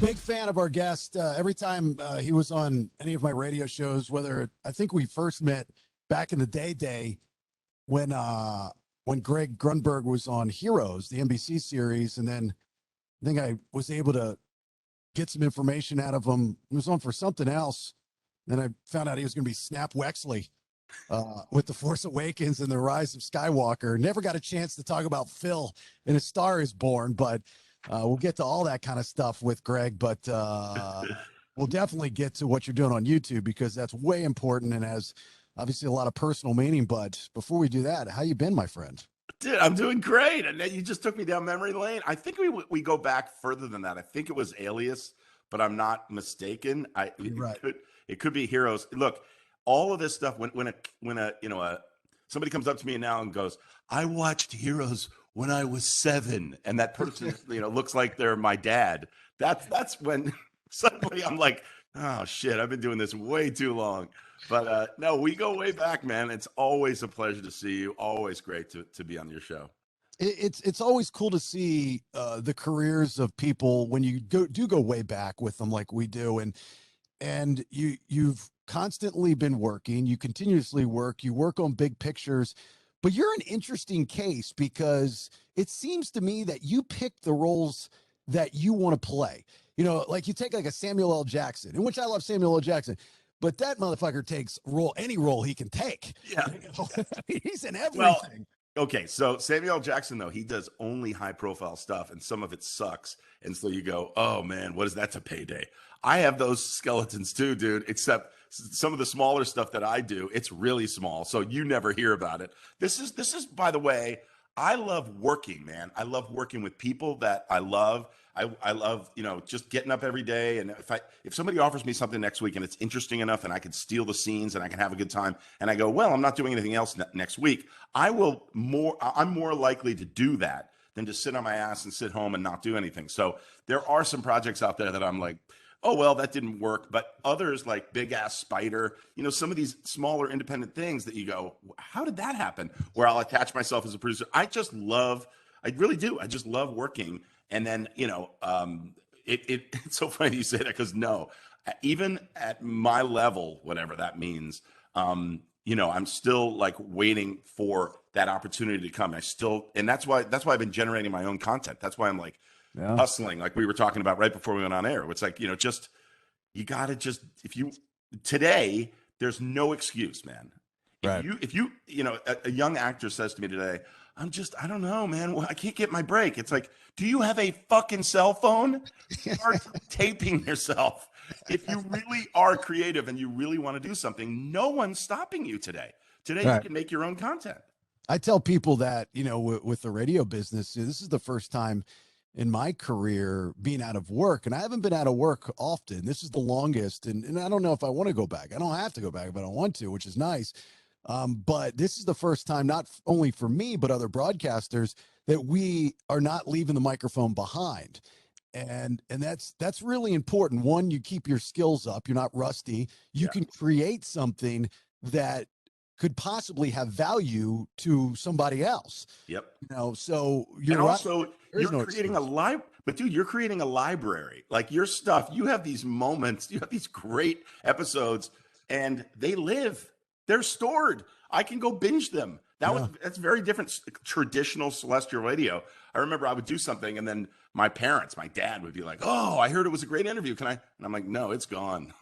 Big fan of our guest. Every time he was on any of my radio shows, whether I think we first met back in the day when Greg Grunberg was on Heroes, the NBC series, and then I think I was able to get some information out of him. He was on for something else. Then I found out he was going to be Snap Wexley with The Force Awakens and The Rise of Skywalker. Never got a chance to talk about Phil and A Star is Born, but we'll get to all that kind of stuff with Greg. But we'll definitely get to what you're doing on YouTube because that's way important and has obviously a lot of personal meaning. But before we do that, how you been, my friend? Dude, I'm doing great. And you just took me down memory lane. I think we go back further than that. I think it was Alias, but I'm not mistaken. Right. It could be Heroes. Look, all of this stuff when somebody comes up to me now and goes, "I watched Heroes when I was 7," and that person looks like they're my dad. That's when suddenly I'm like, "Oh shit, I've been doing this way too long." But no, we go way back, man. It's always a pleasure to see you. Always great to be on your show. It's always cool to see the careers of people when you do go way back with them like we do, and you've constantly been working. You continuously work. You work on big pictures, but you're an interesting case because it seems to me that you pick the roles that you want to play. Like you take like a Samuel L. Jackson, in which I love Samuel L. Jackson. But that motherfucker takes any role he can take. Yeah. He's in everything. Well, okay, so Samuel L. Jackson, though, he does only high-profile stuff, and some of it sucks. And so you go, oh, man, what is that to payday? I have those skeletons too, dude, except some of the smaller stuff that I do, it's really small, so you never hear about it. This is, by the way, I love working, man. I love working with people that I love. I love, just getting up every day. And if somebody offers me something next week and it's interesting enough and I can steal the scenes and I can have a good time and I go, well, I'm not doing anything else next week. I'm more likely to do that than to sit on my ass and sit home and not do anything. So there are some projects out there that I'm like, oh, well, that didn't work. But others like Big Ass Spider, some of these smaller independent things that you go, how did that happen? Where I'll attach myself as a producer. I really do. I just love working. And then, it's so funny you say that because no, even at my level, whatever that means, I'm still like waiting for that opportunity to come. And that's why I've been generating my own content. That's why I'm like hustling, like we were talking about right before we went on air. It's like, today, there's no excuse, man. Right. If you a young actor says to me today, I don't know, man. Well, I can't get my break. It's like, do you have a fucking cell phone? Start taping yourself. If you really are creative and you really want to do something, no one's stopping you today. Today, right. You can make your own content. I tell people that, with the radio business, this is the first time in my career being out of work, and I haven't been out of work often. This is the longest, and I don't know if I want to go back. I don't have to go back, but I want to, which is nice. But this is the first time, not only for me, but other broadcasters, that we are not leaving the microphone behind. And that's really important. One, you keep your skills up. You're not rusty. You can create something that could possibly have value to somebody else. Yep. So you're creating a library. But dude, you're creating a library. Like your stuff, you have these moments, you have these great episodes, and they live. They're stored. I can go binge them. That's very different. Traditional celestial radio. I remember I would do something, and then my dad would be like, "Oh, I heard it was a great interview. Can I?" And I'm like, "No, it's gone."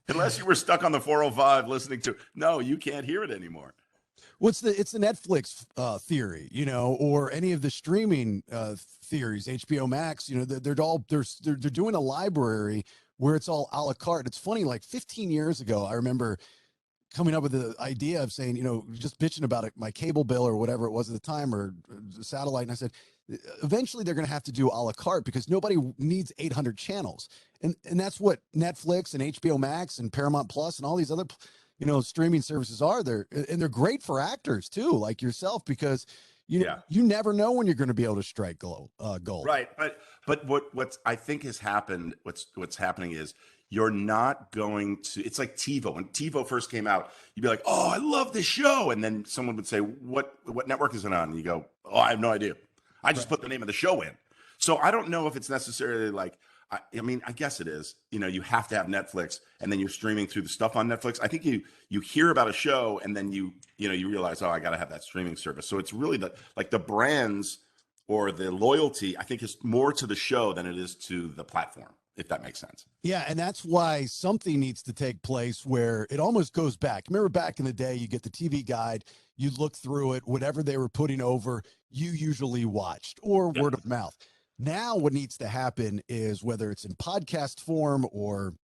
Unless you were stuck on the 405 listening to. No, you can't hear it anymore. It's the Netflix theory, or any of the streaming theories, HBO Max. They're doing a library where it's all a la carte. It's funny, like 15 years ago, I remember coming up with the idea of saying, just bitching about it, my cable bill or whatever it was at the time, or satellite. And I said, eventually they're going to have to do a la carte because nobody needs 800 channels. And that's what Netflix and HBO Max and Paramount Plus and all these other, streaming services are there. And they're great for actors too, like yourself, because you never know when you're going to be able to strike gold. Right. But what's I think has happened, what's happening is you're not going to, it's like TiVo. When TiVo first came out, you'd be like, oh, I love this show. And then someone would say, what network is it on? And you go, oh, I have no idea. I just put the name of the show in. So I don't know if it's necessarily like, I mean, I guess it is. You know, you have to have Netflix, and then you're streaming through the stuff on Netflix. I think you hear about a show, and then you realize, oh, I got to have that streaming service. So it's really the brands or the loyalty, I think, is more to the show than it is to the platform, if that makes sense. Yeah, and that's why something needs to take place where it almost goes back. Remember back in the day, you get the TV guide, you look through it, whatever they were putting over, you usually watched, or Yeah. word of mouth. Now, what needs to happen is whether it's in podcast form or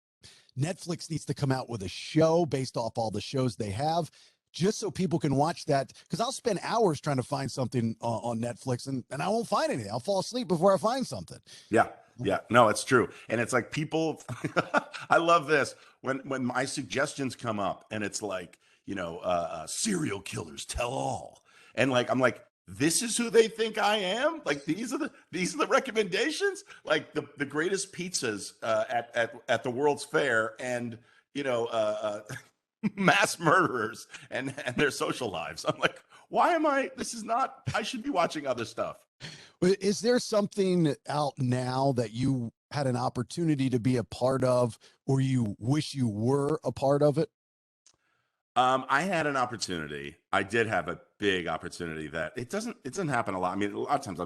Netflix needs to come out with a show based off all the shows they have, just so people can watch that. Because I'll spend hours trying to find something on Netflix, and I won't find anything. I'll fall asleep before I find something. Yeah. Yeah, no, it's true. And it's like people, I love this when my suggestions come up and it's like, serial killers tell all. And like, I'm like, this is who they think I am. Like, these are the recommendations, like the greatest pizzas at the World's Fair, and, mass murderers and their social lives. I'm like, why am this is not, I should be watching other stuff. Is there something out now that you had an opportunity to be a part of, or you wish you were a part of it? I had an opportunity. I did have a big opportunity that it doesn't happen a lot. I mean, a lot of times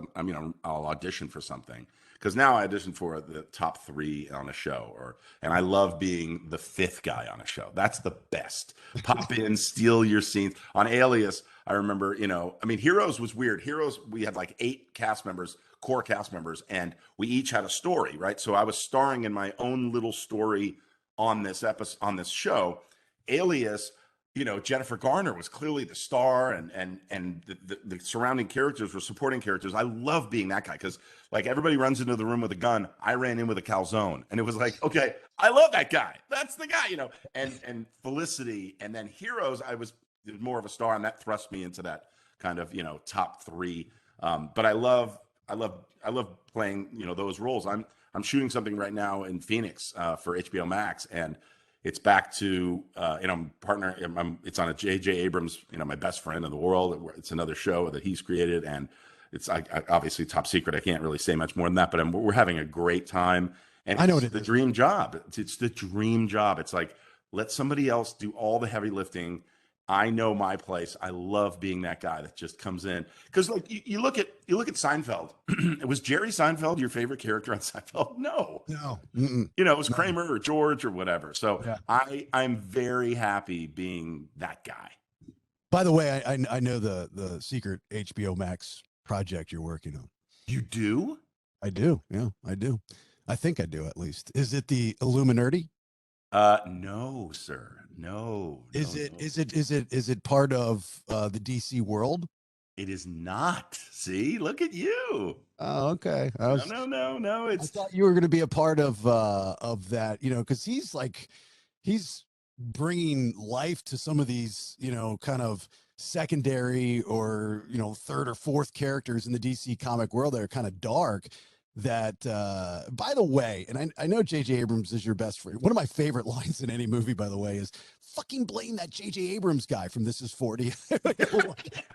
I'll audition for something, because now I audition for the top 3 on a show, and I love being the 5th guy on a show. That's the best. Pop in, steal your scenes. On Alias, I remember, Heroes was weird. Heroes, we had like 8 core cast members, and we each had a story, right? So I was starring in my own little story on this episode, on this show. Alias, Jennifer Garner was clearly the star, and the surrounding characters were supporting characters. I love being that guy, because like everybody runs into the room with a gun. I ran in with a calzone, and it was like, okay, I love that guy. That's the guy, and Felicity. And then Heroes, I was more of a star, and that thrust me into that kind of, top 3. But I love playing, those roles. I'm shooting something right now in Phoenix for HBO Max, and it's back to, it's on a J.J. Abrams, my best friend in the world. It's another show that he's created, and it's obviously top secret. I can't really say much more than that, but we're having a great time. And I know it's the dream job. It's the dream job. It's like, let somebody else do all the heavy lifting. I know my place. I love being that guy that just comes in, because like you look at Seinfeld. Was Jerry Seinfeld your favorite character on Seinfeld? No. It was Kramer or George or whatever. So yeah. I'm very happy being that guy. By the way, I know the secret HBO Max project you're working on. You do? I do. Yeah, I do. I think I do, at least. Is it the Illuminati? No, sir. No. Is it part of the DC world? It is not. See, look at you. Oh, okay. No. I thought you were going to be a part of that, because he's bringing life to some of these, kind of secondary or, 3rd or 4th characters in the DC comic world that are kind of dark. That, by the way, and I know J.J. Abrams is your best friend. One of my favorite lines in any movie, by the way, is fucking blame that J.J. Abrams guy from This Is 40.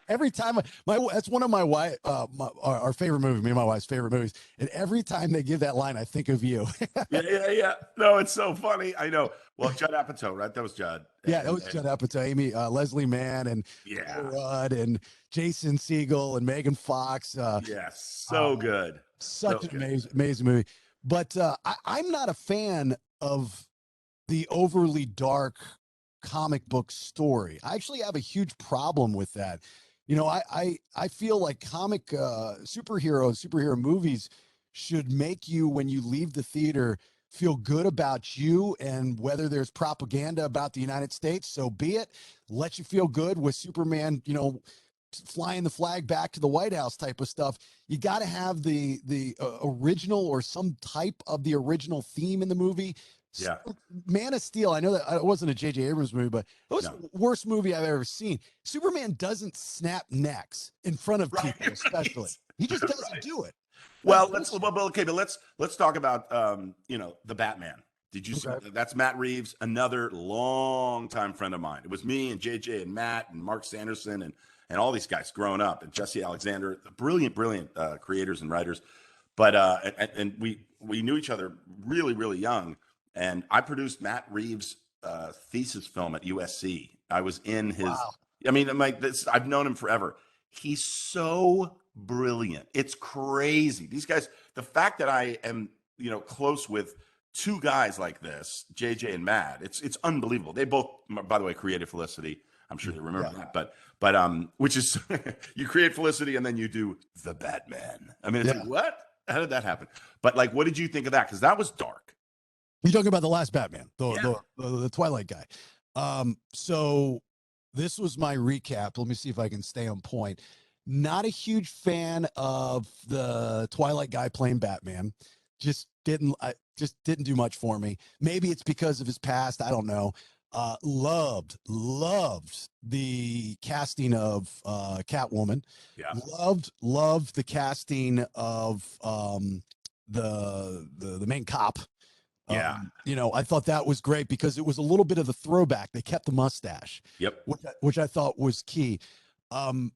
Every time that's one of my wife, our favorite movie, me and my wife's favorite movies. And every time they give that line, I think of you. Yeah. No, it's so funny. I know. Well, Judd Apatow, right? That was Judd. Yeah, that was Judd Apatow, Amy, Leslie Mann, and Rudd, and Jason Segel, and Megan Fox. Yes, so good. Such an amazing movie. But I'm not a fan of the overly dark comic book story. I actually have a huge problem with that. I feel like superhero movies should make you, when you leave the theater, feel good about you, and whether there's propaganda about the United States, so be it. Let you feel good with Superman, flying the flag back to the White House type of stuff. You got to have the original, or some type of the original theme in the movie. Yeah. Man of Steel, I know that it wasn't a J.J. Abrams movie, but it was the worst movie I've ever seen. Superman doesn't snap necks in front of people, especially. He just doesn't do it. Well, let's talk about the Batman. Did you see? That's Matt Reeves, another long-time friend of mine. It was me and JJ and Matt and Mark Sanderson and all these guys growing up, and Jesse Alexander, brilliant creators and writers. But and we knew each other really, really young. And I produced Matt Reeves' thesis film at USC. I was in his. Wow. I mean, I'm like this. I've known him forever. He's so brilliant. It's crazy. These guys. The fact that I am, close with two guys like this, JJ and Matt, it's unbelievable. They both, by the way, created Felicity. I'm sure they remember that, but which is you create Felicity and then you do the Batman. I mean, it's like, what? How did that happen? But like, what did you think of that? Because that was dark. You're talking about the last Batman, the Twilight guy. So this was my recap. Let me see if I can stay on point. Not a huge fan of the Twilight guy playing Batman. Just didn't do much for me. Maybe it's because of his past. I don't know. Loved the casting of Catwoman. Yeah. Loved the casting of the main cop. Yeah. I thought that was great because it was a little bit of the throwback. They kept the mustache. Yep. Which I thought was key. I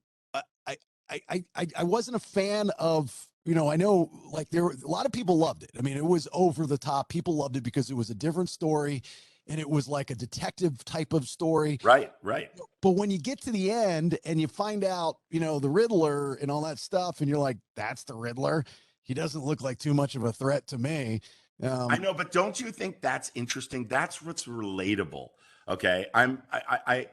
wasn't a fan of, I know like there were a lot of people loved it. I mean, it was over the top. People loved it because it was a different story and it was like a detective type of story. Right. But when you get to the end and you find out, the Riddler and all that stuff, and you're like, that's the Riddler. He doesn't look like too much of a threat to me. I know, but don't you think that's interesting? That's what's relatable. Okay. I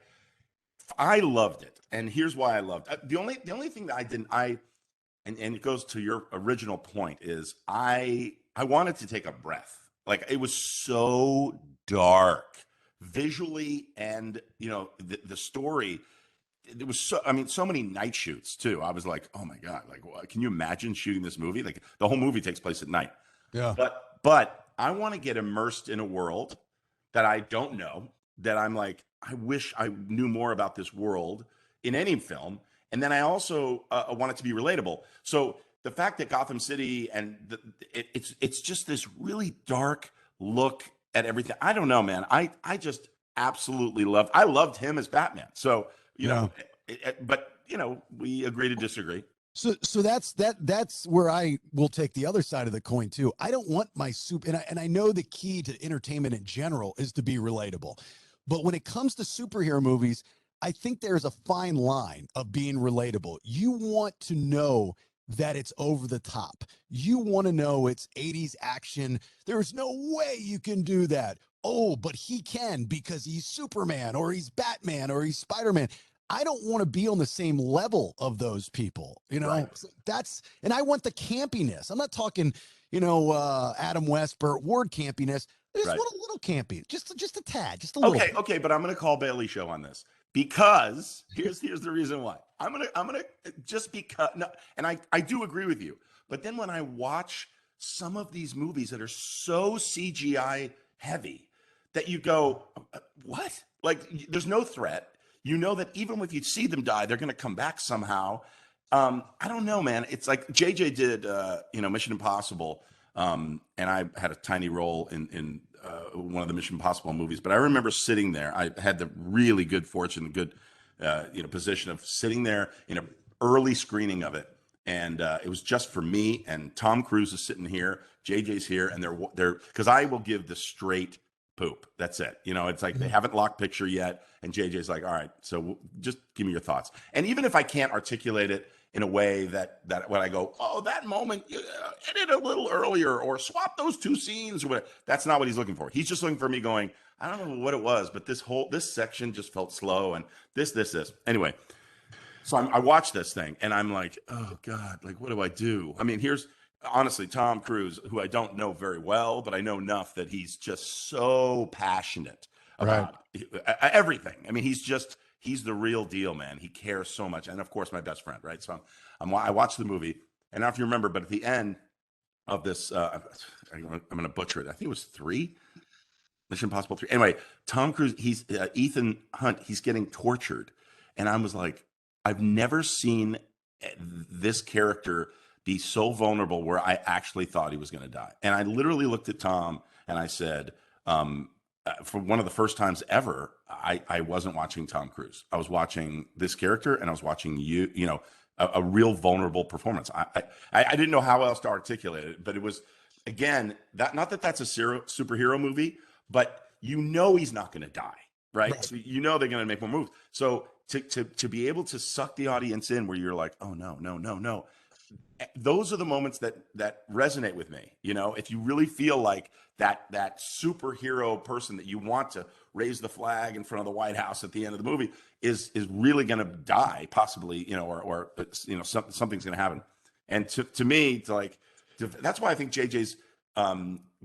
loved it. And here's why I loved it. The only thing that I didn't, and it goes to your original point is I wanted to take a breath. Like it was so dark visually and, the story, it was so many night shoots too. I was like, oh my God, like, can you imagine shooting this movie? Like the whole movie takes place at night. Yeah. But I want to get immersed in a world that I don't know, that I'm like, I wish I knew more about this world in any film. And then I also want it to be relatable. So the fact that Gotham City and it's just this really dark look at everything. I don't know, man. I just absolutely loved him as Batman. So, but we agree to disagree. So that's where I will take the other side of the coin too. I don't want my and I know the key to entertainment in general is to be relatable. But when it comes to superhero movies, I think there's a fine line of being relatable. You want to know that it's over the top. You want to know it's 80s action. There's no way you can do that. Oh, but he can because he's Superman or he's Batman or he's Spider-Man. I don't want to be on the same level of those people, Right. And I want the campiness. I'm not talking, Adam West, Burt Ward campiness. I just want a little campy, just a tad, just a little. Okay, but I'm going to call Bailey Show on this because here's the reason why. I'm gonna just because no, and I do agree with you. But then when I watch some of these movies that are so CGI heavy that you go, what? Like there's no threat. You know that even if you see them die, they're going to come back somehow. I don't know, man. It's like JJ did, Mission Impossible, and I had a tiny role in one of the Mission Impossible movies. But I remember sitting there. I had the really good fortune, good, position of sitting there in an early screening of it, and it was just for me. And Tom Cruise is sitting here, JJ's here, and they're because I will give the straight poop. That's it. It's like they haven't locked picture yet. And JJ's like, all right, so just give me your thoughts. And even if I can't articulate it in a way that when I go, oh, that moment, edit a little earlier or swap those two scenes or whatever, that's not what he's looking for. He's just looking for me going, I don't know what it was, but this section just felt slow and this. Anyway, so I watched this thing and I'm like, oh God, like, what do I do? I mean, here's honestly Tom Cruise, who I don't know very well, but I know enough that he's just so passionate about everything. I mean, he's the real deal, man. He cares so much. And of course, my best friend, right? So I watched the movie, and I don't know if you remember, but at the end of this, I'm going to butcher it. I think it was 3, Mission Impossible 3. Anyway, Tom Cruise, he's Ethan Hunt, he's getting tortured. And I was like, I've never seen this character be so vulnerable where I actually thought he was going to die. And I literally looked at Tom and I said, for one of the first times ever, I wasn't watching Tom Cruise. I was watching this character and I was watching you, a real vulnerable performance. I didn't know how else to articulate it, but it was, again, that not that that's a superhero movie, but you know he's not going to die, right? So you know they're going to make more moves. So to be able to suck the audience in where you're like, oh no, no, no, no, those are the moments that resonate with me. You know, if you really feel like that superhero person that you want to raise the flag in front of the White House at the end of the movie is really going to die, possibly, you know, or you know, something's going to happen. And to me, that's why I think JJ's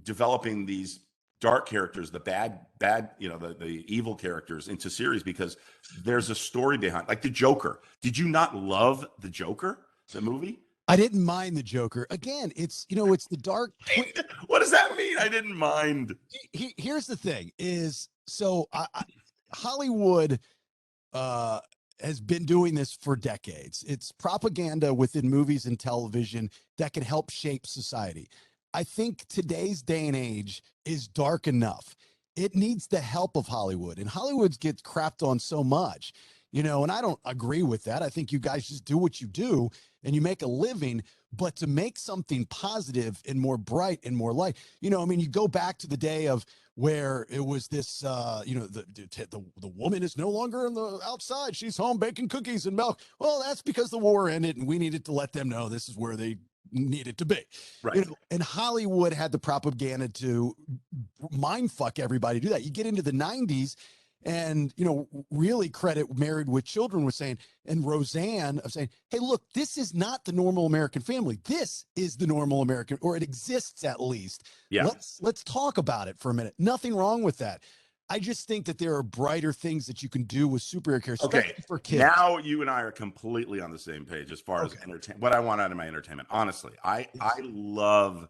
developing these dark characters, the bad, you know, the evil characters into series, because there's a story behind, like the Joker. Did you not love the Joker, the movie? I didn't mind the Joker. Again, it's, you know, it's the dark. What does that mean? I didn't mind. Here's the thing is, so Hollywood has been doing this for decades. It's propaganda within movies and television that can help shape society. I think today's day and age is dark enough. It needs the help of Hollywood, and Hollywood gets crapped on so much, you know, and I don't agree with that. I think you guys just do what you do and you make a living, but to make something positive and more bright and more light, you know, I mean, you go back to the day of where it was this, you know, the woman is no longer on the outside. She's home baking cookies and milk. Well, that's because the war ended and we needed to let them know this is where they needed to be. Right. You know, and Hollywood had the propaganda to mind fuck everybody, do that. You get into the 90s, and, you know, really credit Married with Children was saying, and Roseanne of saying, hey, look, this is not the normal American family. This is the normal American, or it exists at least. Yeah. Let's talk about it for a minute. Nothing wrong with that. I just think that there are brighter things that you can do with superhero characters, Okay, for kids. now you and I are completely on the same page as far as what I want out of my entertainment. Honestly, I love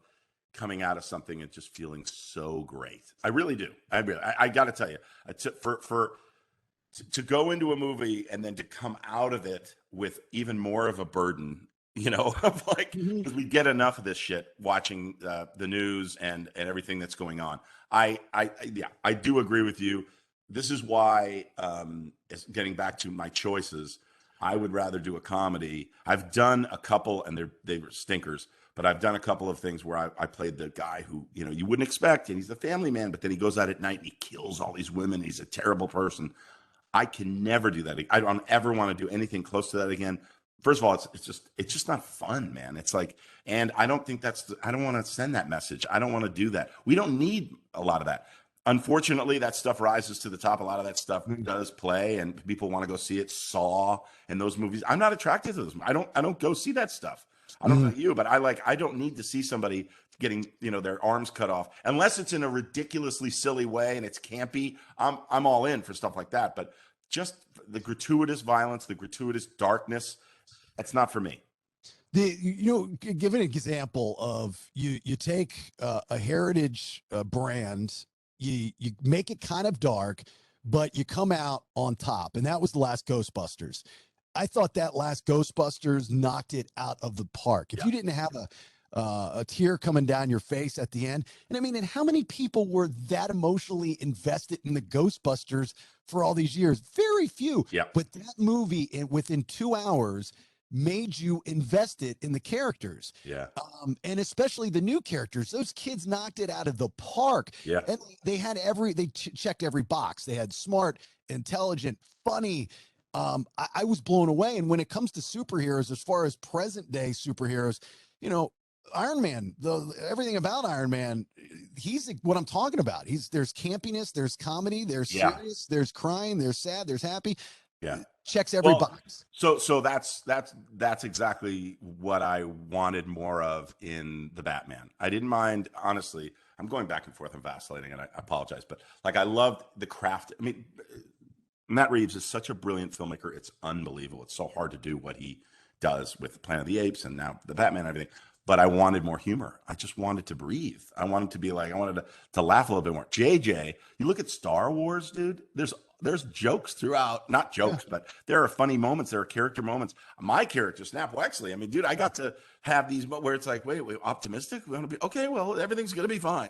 coming out of something and just feeling so great. I really do. I got to tell you, to go into a movie and then to come out of it with even more of a burden, you know, of like, because we get enough of this shit watching the news and everything that's going on. I do agree with you. This is why, getting back to my choices, I would rather do a comedy. I've done a couple, and they were stinkers, but I've done a couple of things where I played the guy who, you know, you wouldn't expect, and he's the family man, but then he goes out at night and he kills all these women. He's a terrible person. I can never do that. I don't ever want to do anything close to that again. First of all, it's just not fun, man. It's like, and I don't think I don't want to send that message. I don't want to do that. We don't need a lot of that. Unfortunately, that stuff rises to the top. A lot of that stuff does play, and people want to go see it. Saw and those movies. I'm not attracted to those. I don't go see that stuff. I don't know you, but I don't need to see somebody getting, you know, their arms cut off unless it's in a ridiculously silly way and it's campy. I'm all in for stuff like that. But just the gratuitous violence, the gratuitous darkness, that's not for me. You know, give an example of you take a heritage brand, you make it kind of dark, but you come out on top, and that was the last Ghostbusters. I thought that last Ghostbusters knocked it out of the park. If you didn't have a tear coming down your face at the end, and I mean, and how many people were that emotionally invested in the Ghostbusters for all these years? Very few. Yeah. But that movie, within 2 hours, made you invested in the characters. Yeah. And especially the new characters. Those kids knocked it out of the park. Yeah. And they had checked every box. They had smart, intelligent, funny. I was blown away. And when it comes to superheroes, as far as present day superheroes, you know, Iron Man, everything about Iron Man, he's what I'm talking about. There's campiness, there's comedy, there's serious, there's crying, there's sad, there's happy. Yeah. Checks every box. So that's exactly what I wanted more of in the Batman. I didn't mind, honestly. I'm going back and forth and vacillating, and I apologize, but like, I loved the craft. I mean, Matt Reeves is such a brilliant filmmaker. It's unbelievable. It's so hard to do what he does with Planet of the Apes and now the Batman and everything. But I wanted more humor. I just wanted to breathe. I wanted to be like, I wanted to laugh a little bit more. JJ, you look at Star Wars, dude, there's jokes throughout, not jokes, but there are funny moments. There are character moments. My character, Snap Wexley. I mean, dude, I got to have these where it's like, wait, optimistic? We want to be, okay, well, everything's going to be fine.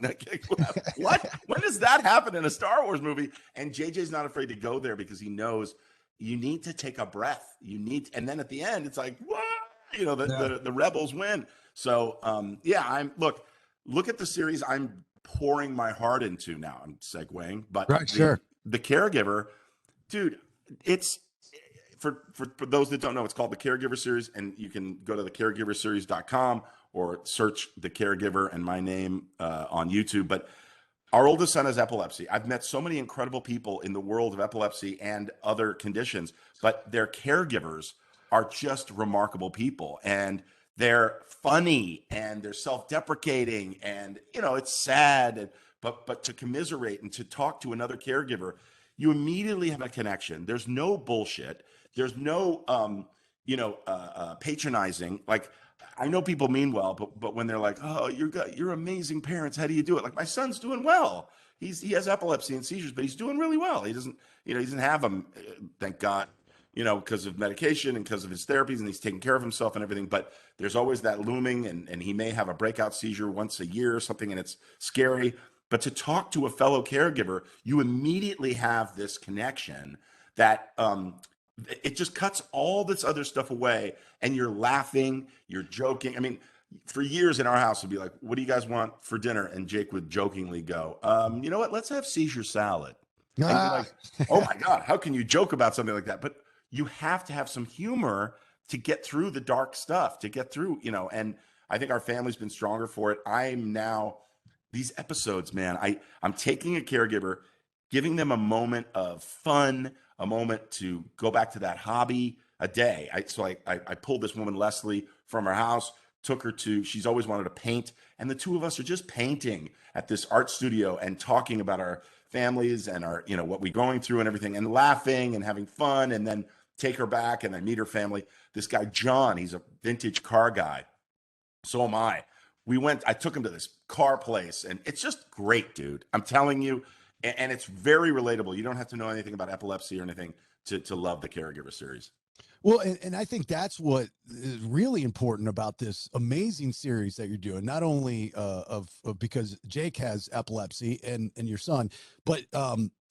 What? When does that happen in a Star Wars movie? And JJ's not afraid to go there because he knows you need to take a breath. And then at the end, it's like, what? Yeah. The rebels win. So yeah, look at the series I'm pouring my heart into now. I'm segueing, but Right. Sure. the Caregiver, dude, it's for those that don't know, it's called the Caregiver series, and you can go to thecaregiverseries.com or search the Caregiver and my name on YouTube. But our oldest son has epilepsy. I've met so many incredible people in the world of epilepsy and other conditions, but their caregivers are just remarkable people. And they're funny and they're self-deprecating, and it's sad. But to commiserate and to talk to another caregiver, you immediately have a connection. There's no bullshit. There's no patronizing. Like, I know people mean well, but when they're like, "Oh, you're amazing parents. How do you do it?" Like, my son's doing well. He has epilepsy and seizures, but he's doing really well. He doesn't have them, thank God, because of medication and because of his therapies, and he's taking care of himself and everything. But there's always that looming, and he may have a breakout seizure once a year or something, and it's scary. But to talk to a fellow caregiver, you immediately have this connection that it just cuts all this other stuff away, and you're laughing, you're joking. I mean, for years in our house, it'd be like, "What do you guys want for dinner?" And Jake would jokingly go, "You know what? Let's have Caesar salad." And you're Ah, like, "Oh my God, how can you joke about something like that?" But you have to have some humor to get through the dark stuff, to get through, and I think our family's been stronger for it. I'm now, these episodes, man, I'm taking a caregiver, giving them a moment of fun, a moment to go back to that hobby a day. I pulled this woman, Leslie, from her house, took her to, she's always wanted to paint. And the two of us are just painting at this art studio and talking about our families and our, what we're going through and everything, and laughing and having fun. And then take her back and I meet her family. This guy, John, he's a vintage car guy. So am I. I took him to this car place, and it's just great, dude. I'm telling you. And it's very relatable. You don't have to know anything about epilepsy or anything to love the Caregiver series. Well, and I think that's what is really important about this amazing series that you're doing. Not only of because Jake has epilepsy and your son, but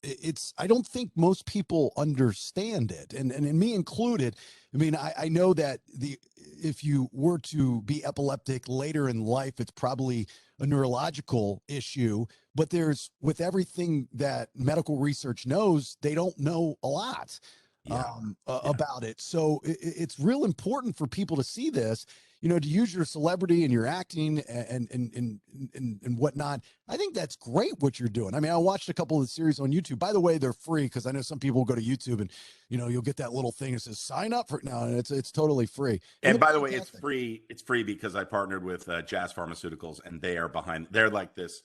it's, I don't think most people understand it, and me included. I mean, I know that if you were to be epileptic later in life, it's probably a neurological issue. But with everything that medical research knows, they don't know a lot Yeah. about it. So it's real important for people to see this, to use your celebrity and your acting and whatnot. I think that's great what you're doing. I mean, I watched a couple of the series on YouTube. By the way, they're free, because I know some people go to YouTube and you'll get that little thing that says sign up for it now, and it's totally free. And by the way, it's free. It's free because I partnered with Jazz Pharmaceuticals, and they're like this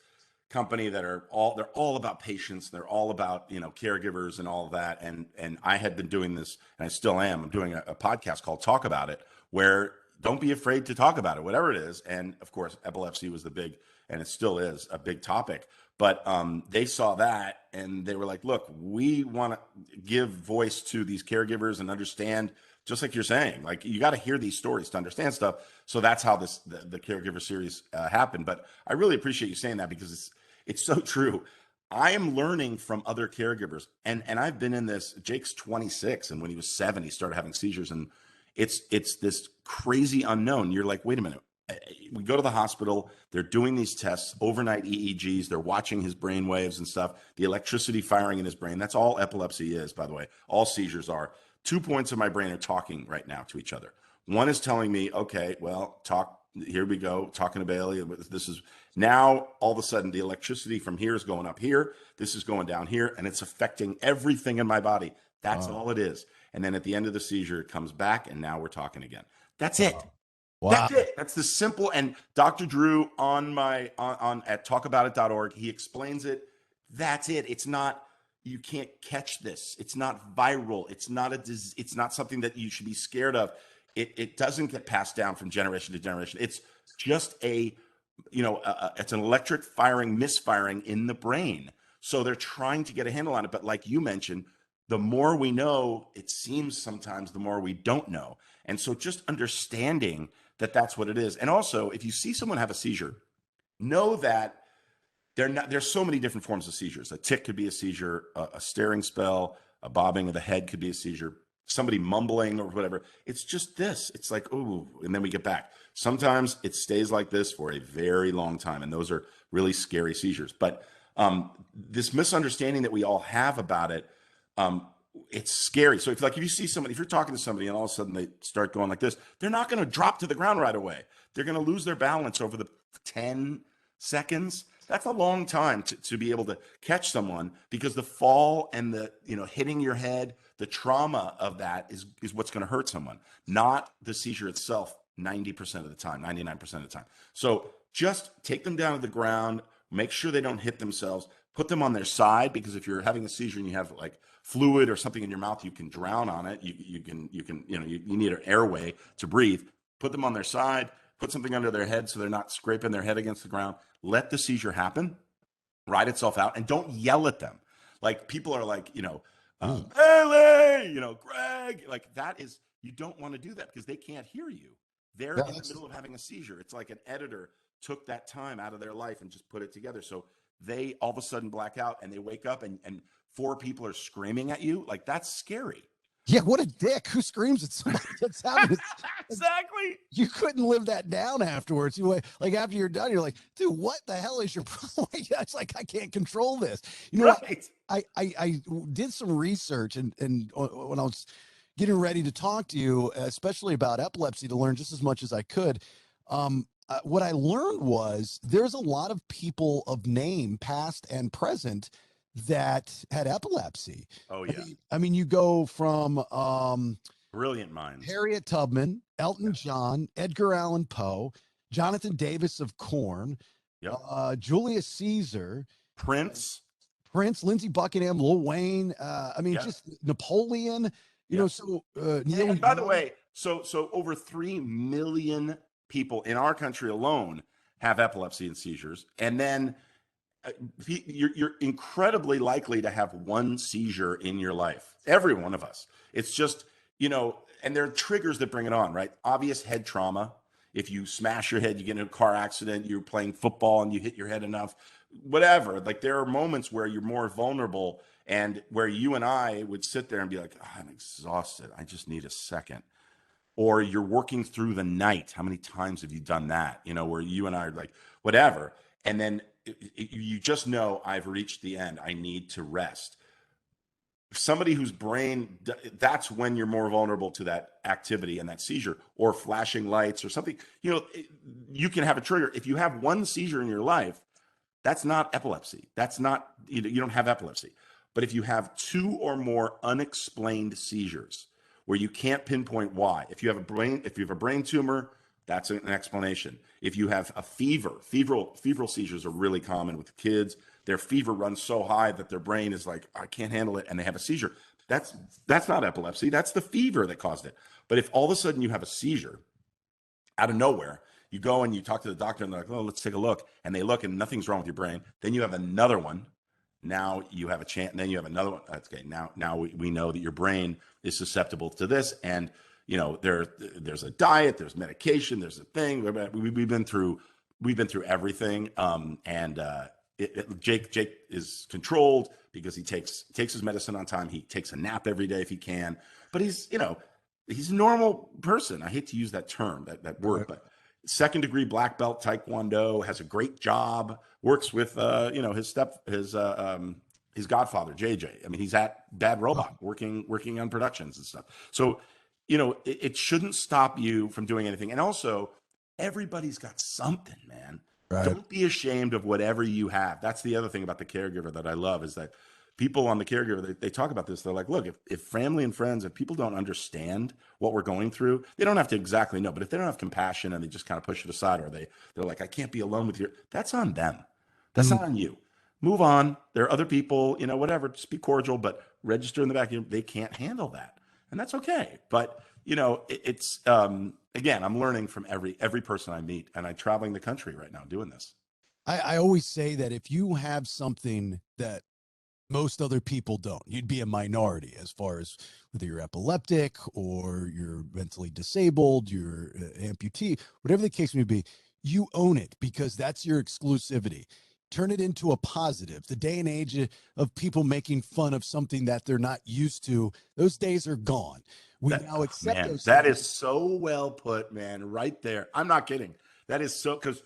company they're all about patients. They're all about, caregivers and all of that. And I had been doing this, and I still am. I'm doing a podcast called Talk About It, where don't be afraid to talk about it, whatever it is. And of course, epilepsy was the big, and it still is a big topic. But they saw that, and they were like, "Look, we want to give voice to these caregivers and understand." Just like you're saying, like, you got to hear these stories to understand stuff. So that's how the Caregiver series happened. But I really appreciate you saying that, because it's so true. I am learning from other caregivers, and I've been in this. Jake's 26, and when he was 7, he started having seizures, and it's this crazy unknown. You're like, wait a minute. We go to the hospital. They're doing these tests, overnight EEGs. They're watching his brain waves and stuff. The electricity firing in his brain. That's all epilepsy is, by the way. All seizures are. 2 points of my brain are talking right now to each other. One is telling me, okay, well, talk. Here we go, talking to Bailey. This is now, all of a sudden, the electricity from here is going up here. This is going down here, and it's affecting everything in my body. That's all it is. And then at the end of the seizure, it comes back, and now we're talking again. That's it. Wow. That's it. That's the simple. And Dr. Drew on at talkaboutit.org, he explains it. That's it. It's not, you can't catch this. It's not viral. It's not it's not something that you should be scared of. It doesn't get passed down from generation to generation. It's just it's an electric firing, misfiring in the brain. So they're trying to get a handle on it. But like you mentioned, the more we know, it seems sometimes the more we don't know. And so just understanding that that's what it is. And also, if you see someone have a seizure, know that there's so many different forms of seizures. A tic could be a seizure, a staring spell, A bobbing of the head could be a seizure. Somebody mumbling or whatever. It's just this. It's like, ooh, and then we get back. Sometimes it stays like this for a very long time, and those are really scary seizures. But this misunderstanding that we all have about it, um, it's scary. So if you see somebody, if you're talking to somebody and all of a sudden they start going like this, they're not going to drop to the ground right away. They're going to lose their balance over the 10 seconds. That's a long time to be able to catch someone, because the fall and the hitting your head, the trauma of that is what's going to hurt someone, not the seizure itself. 90% of the time, 99% of the time. So just take them down to the ground, make sure they don't hit themselves, put them on their side, because if you're having a seizure and you have like fluid or something in your mouth, you can drown on it. You need an airway to breathe. Put them on their side, put something under their head so they're not scraping their head against the ground. Let the seizure happen, ride itself out, and don't yell at them. Like people are like, Haley, Greg, like that is, you don't want to do that because they can't hear you. They're in the middle of having a seizure. It's like an editor took that time out of their life and just put it together. So they all of a sudden black out and they wake up and four people are screaming at you. Like that's scary. Yeah, what a dick. Who screams at somebody that's having Exactly. You couldn't live that down afterwards. Like after you're done, you're like, dude, what the hell is your problem? It's like, I can't control this. Right. I did some research and when I was getting ready to talk to you, especially about epilepsy, to learn just as much as I could. What I learned was there's a lot of people of name, past and present, that had epilepsy. Oh yeah. I mean, you go from Brilliant minds. Harriet Tubman, Elton John, Edgar Allan Poe, Jonathan Davis of Korn, Yep. Julius Caesar, Prince, Lindsey Buckingham, Lil Wayne. Just Napoleon. Neil. And by the way, so over 3 million people in our country alone have epilepsy and seizures, and then you're incredibly likely to have one seizure in your life. Every one of us. It's just, and there are triggers that bring it on, right? Obvious head trauma. If you smash your head, you get in a car accident, you're playing football and you hit your head enough, whatever. Like there are moments where you're more vulnerable, and where you and I would sit there and be like, I'm exhausted. I just need a second. Or you're working through the night. How many times have you done that? Where you and I are like, whatever. And then you just know I've reached the end. I need to rest. Somebody whose brain, that's when you're more vulnerable to that activity and that seizure, or flashing lights or something. You can have a trigger. If you have one seizure in your life, that's not epilepsy. That's not, you don't have epilepsy. But if you have 2 or more unexplained seizures where you can't pinpoint why, if you have a brain tumor, that's an explanation. If you have a febrile seizures are really common with kids. Their fever runs so high that their brain is like, I can't handle it, and they have a seizure. That's not epilepsy. That's the fever that caused it. But if all of a sudden you have a seizure out of nowhere, you go and you talk to the doctor and they're like, oh, let's take a look. And they look and nothing's wrong with your brain. Then you have another one. Now you have a chance. And then you have another one. That's okay. Now we know that your brain is susceptible to this. And, there's a diet, there's medication, there's a thing. We've been through everything. Jake is controlled because he takes his medicine on time. He takes a nap every day if he can. But he's a normal person. I hate to use that term, that word, but second degree black belt Taekwondo, has a great job, works with his godfather JJ. I mean, he's at Bad Robot working on productions and stuff. So it shouldn't stop you from doing anything. And also, everybody's got something, man. Right. Don't be ashamed of whatever you have. That's the other thing about the caregiver that I love, is that people on the caregiver, they talk about this. They're like, look, if family and friends, if people don't understand what we're going through, they don't have to exactly know. But if they don't have compassion and they just kind of push it aside, or they're like, I can't be alone with you, that's on them. That's not on you. Move on. There are other people, whatever, just be cordial, but register in the back. They can't handle that. And that's okay. But, it's, again, I'm learning from every person I meet, and I'm traveling the country right now doing this. I always say that if you have something that most other people don't, you'd be a minority, as far as whether you're epileptic or you're mentally disabled, you're amputee, whatever the case may be. You own it, because that's your exclusivity. turn it into a positive. The day and age of people making fun of something that they're not used to, those days are gone. We now accept man, those that things. is so well put, man. Right there. I'm not kidding. That is so, because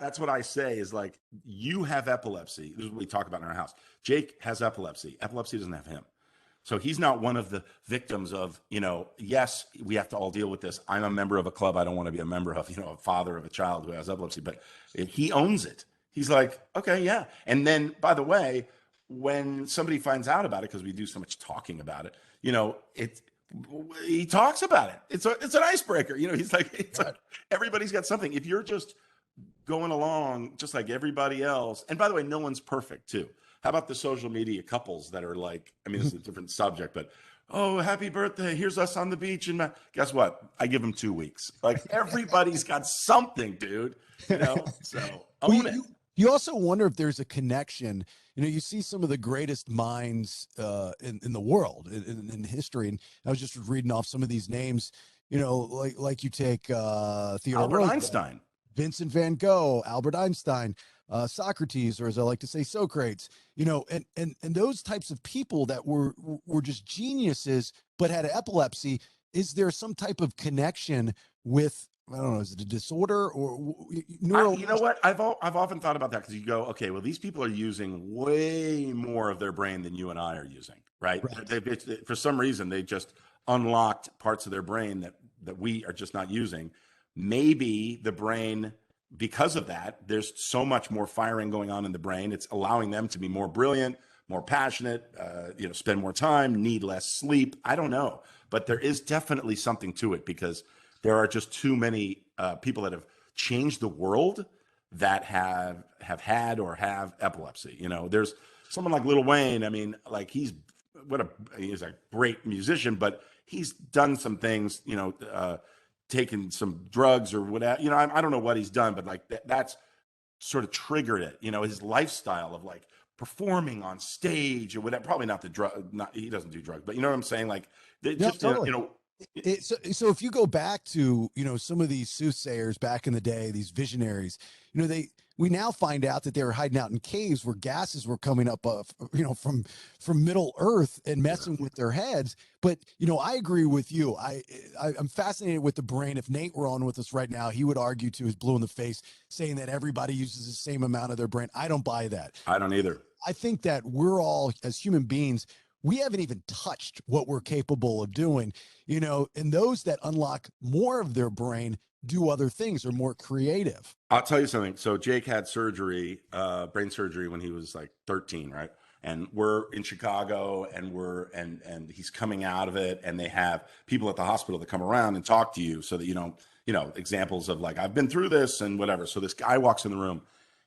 that's what I say is like, you have epilepsy. This is what we talk about in our house. Jake has epilepsy. Epilepsy doesn't have him. So he's not one of the victims of, yes, we have to all deal with this. I'm a member of a club I don't want to be a member of, a father of a child who has epilepsy, but he owns it. He's like, okay, yeah. And then, by the way, when somebody finds out about it, because we do so much talking about it, he talks about it. It's an icebreaker. He's like, everybody's got something. If you're just going along just like everybody else, and by the way, no one's perfect too. How about the social media couples that are like, I mean, it's a different subject, but oh, happy birthday, here's us on the beach, and guess what? I give them 2 weeks. Like, everybody's got something, dude. So own it. You also wonder if there's a connection. You see some of the greatest minds in the world, in history, and I was just reading off some of these names. Like you take Theodore Albert Roosevelt, Einstein, Vincent van Gogh, Albert Einstein, Socrates, or as I like to say, Socrates. And those types of people that were just geniuses but had epilepsy. Is there some type of connection with, I don't know, is it a disorder or neural? You know what? I've often thought about that, because you go, okay, well, these people are using way more of their brain than you and I are using, right? For some reason, they just unlocked parts of their brain that we are just not using. Maybe the brain, because of that, there's so much more firing going on in the brain. It's allowing them to be more brilliant, more passionate, spend more time, need less sleep. I don't know, but there is definitely something to it, because there are just too many people that have changed the world that have had or have epilepsy. There's someone like Lil Wayne. I mean, like, he's a great musician, but he's done some things, taken some drugs or whatever. I don't know what he's done, but like that's sort of triggered it. His lifestyle of like performing on stage or whatever. Probably not the drug. He doesn't do drugs, but you know what I'm saying? Like, just totally. So if you go back to, some of these soothsayers back in the day, these visionaries, we now find out that they were hiding out in caves where gases were coming up, from Middle Earth and messing with their heads. But, I agree with you. I'm fascinated with the brain. If Nate were on with us right now, he would argue to his blue in the face, saying that everybody uses the same amount of their brain. I don't buy that. I don't either. I think that we're all, as human beings, we haven't even touched what we're capable of doing, and those that unlock more of their brain do other things, are more creative. I'll tell you something. So Jake had surgery, brain surgery, when he was like 13, right? And we're in Chicago, and he's coming out of it, and they have people at the hospital that come around and talk to you, so that you don't, examples of like, I've been through this and whatever. So this guy walks in the room,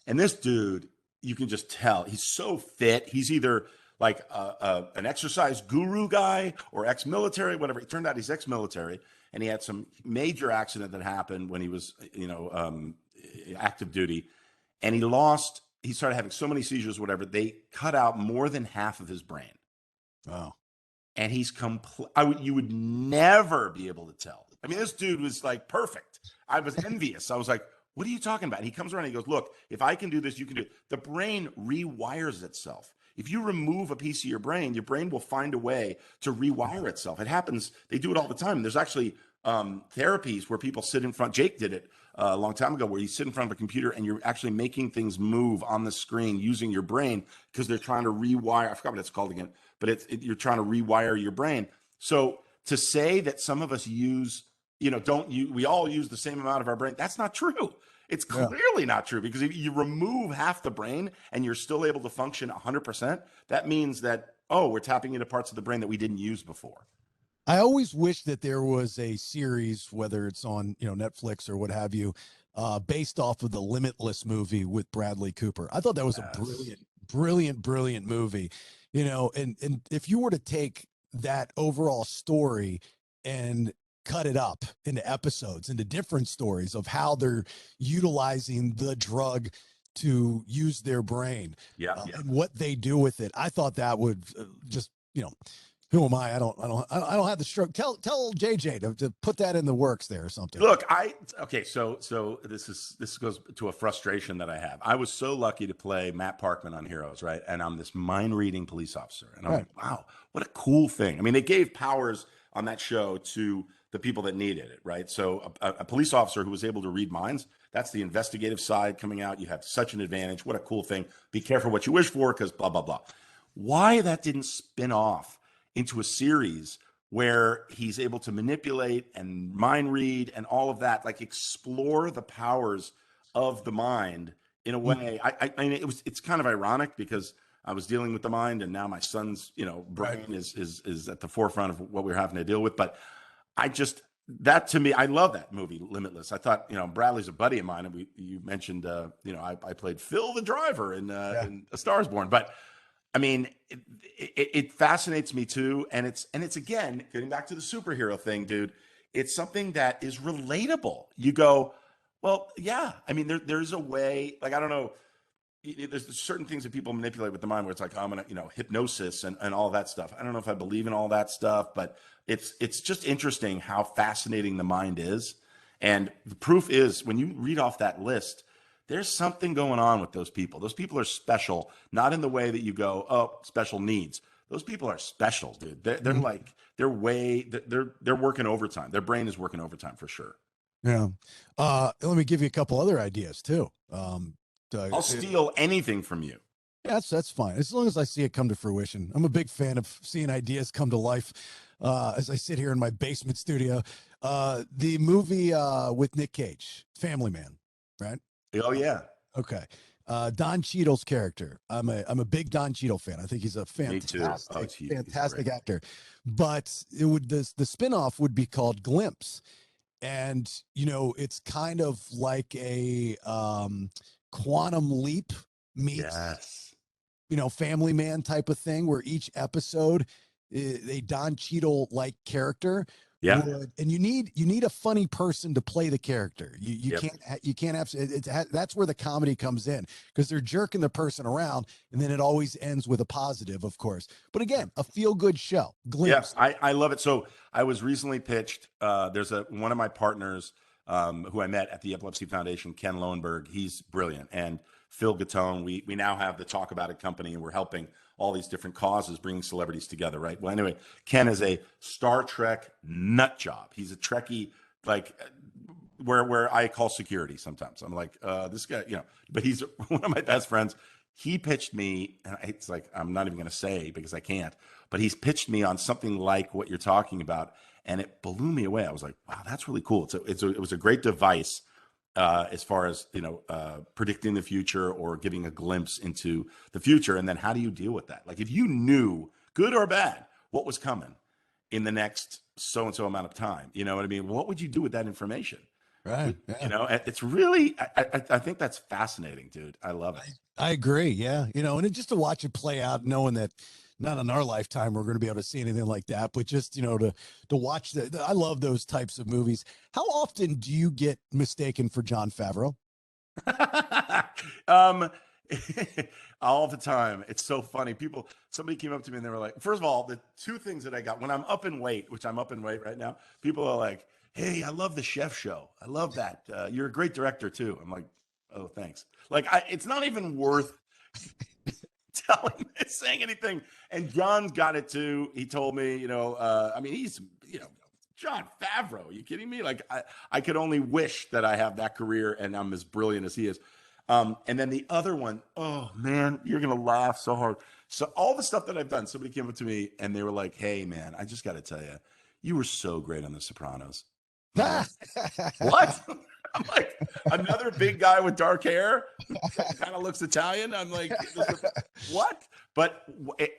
and this dude, you can just tell he's so fit. He's either like an exercise guru guy or ex-military, whatever. It turned out he's ex-military, and he had some major accident that happened when he was, active duty, and he started having so many seizures, whatever. They cut out more than half of his brain. Wow. And he's you would never be able to tell. I mean, this dude was like perfect. I was envious. I was like, what are you talking about? And he comes around and he goes, look, if I can do this, you can do it. The brain rewires itself. If you remove a piece of your brain will find a way to rewire itself. It happens. They do it all the time. There's actually therapies where people sit in front. Jake did it a long time ago, where you sit in front of a computer and you're actually making things move on the screen using your brain, because they're trying to rewire. I forgot what it's called again, but you're trying to rewire your brain. So to say that some of us use, we all use the same amount of our brain, that's not true. It's clearly not true, because if you remove half the brain and you're still able to function 100%, that means that, we're tapping into parts of the brain that we didn't use before. I always wish that there was a series, whether it's on, Netflix or what have you, based off of the Limitless movie with Bradley Cooper. I thought that was a brilliant movie, and if you were to take that overall story and cut it up into episodes, into different stories of how they're utilizing the drug to use their brain, and what they do with it. I thought that would just, Who am I? I don't have the stroke. Tell JJ to put that in the works there or something. Look, okay, so this goes to a frustration that I have. I was so lucky to play Matt Parkman on Heroes, right? And I'm this mind reading police officer, and I'm Right. like, wow, what a cool thing. I mean, they gave powers on that show to the people that needed it, right? So a police officer who was able to read minds, that's the investigative side coming out. You have such an advantage. What a cool thing. Be careful what you wish for, because blah blah blah. Why that didn't spin off into a series where he's able to manipulate and mind read and all of that, like explore the powers of the mind in a way. I mean, it's kind of ironic because I was dealing with the mind, and now my son's, brain is at the forefront of what we're having to deal with. But I just, that to me, I love that movie, Limitless. I thought, Bradley's a buddy of mine, and you mentioned, I played Phil the driver in A Star Is Born, but I mean, it fascinates me too, and it's again getting back to the superhero thing, dude. It's something that is relatable. You go, well, yeah. I mean, there's a way. Like, I don't know. There's certain things that people manipulate with the mind, where it's like, I'm gonna, hypnosis and all that stuff. I don't know if I believe in all that stuff, but it's just interesting how fascinating the mind is, and the proof is when you read off that list. There's something going on with those people. Those people are special, not in the way that you go, oh, special needs. Those people are special, dude. They're like, they're working overtime. Their brain is working overtime for sure. Yeah. Let me give you a couple other ideas too. I'll steal anything from you. Yeah, that's fine. As long as I see it come to fruition. I'm a big fan of seeing ideas come to life. As I sit here in my basement studio, the movie with Nick Cage, Family Man, right? Oh yeah. Okay. Don Cheadle's character. I'm a big Don Cheadle fan. I think he's a fantastic actor. But the spinoff would be called Glimpse. And it's kind of like a Quantum Leap meets Family Man type of thing, where each episode a Don Cheadle like character. Yeah. And you need a funny person to play the character. You can't have that's where the comedy comes in, because they're jerking the person around, and then it always ends with a positive, of course. But again, a feel good show. Glimpse. Yeah, I love it. So I was recently pitched. There's one of my partners who I met at the Epilepsy Foundation, Ken Lowenberg. He's brilliant, and Phil Gattone. We now have the Talk About It company, and we're helping all these different causes, bringing celebrities together, right? Well, anyway, Ken is a Star Trek nut job. He's a Trekkie, like where I call security sometimes. I'm like, this guy, but he's one of my best friends. He pitched me, and it's like, I'm not even going to say because I can't, but he's pitched me on something like what you're talking about, and it blew me away. I was like, wow, that's really cool. It was a great device. As far as predicting the future or giving a glimpse into the future, and then how do you deal with that? Like, if you knew, good or bad, what was coming in the next so and so amount of time, you know what I mean? What would you do with that information? Right. Yeah. It's really, I think that's fascinating, dude. I love it. I agree. Yeah. And just to watch it play out, knowing that not in our lifetime we're going to be able to see anything like that, but just to watch I love those types of movies. How often do you get mistaken for Jon Favreau? All the time. It's so funny. Somebody came up to me and they were like, first of all, the two things that I got when I'm up in weight, which I'm up in weight right now, people are like, hey, I love the Chef Show. I love that. You're a great director too. I'm like, oh, thanks. Like, it's not even worth saying anything. And John's got it too. He told me, I mean, he's, Jon Favreau. Are you kidding me? Like, I could only wish that I have that career and I'm as brilliant as he is. And then the other one, oh man, you're going to laugh so hard. So all the stuff that I've done, somebody came up to me and they were like, hey man, I just got to tell you, you were so great on The Sopranos. What? I'm like, another big guy with dark hair, kind of looks Italian. I'm like, what? But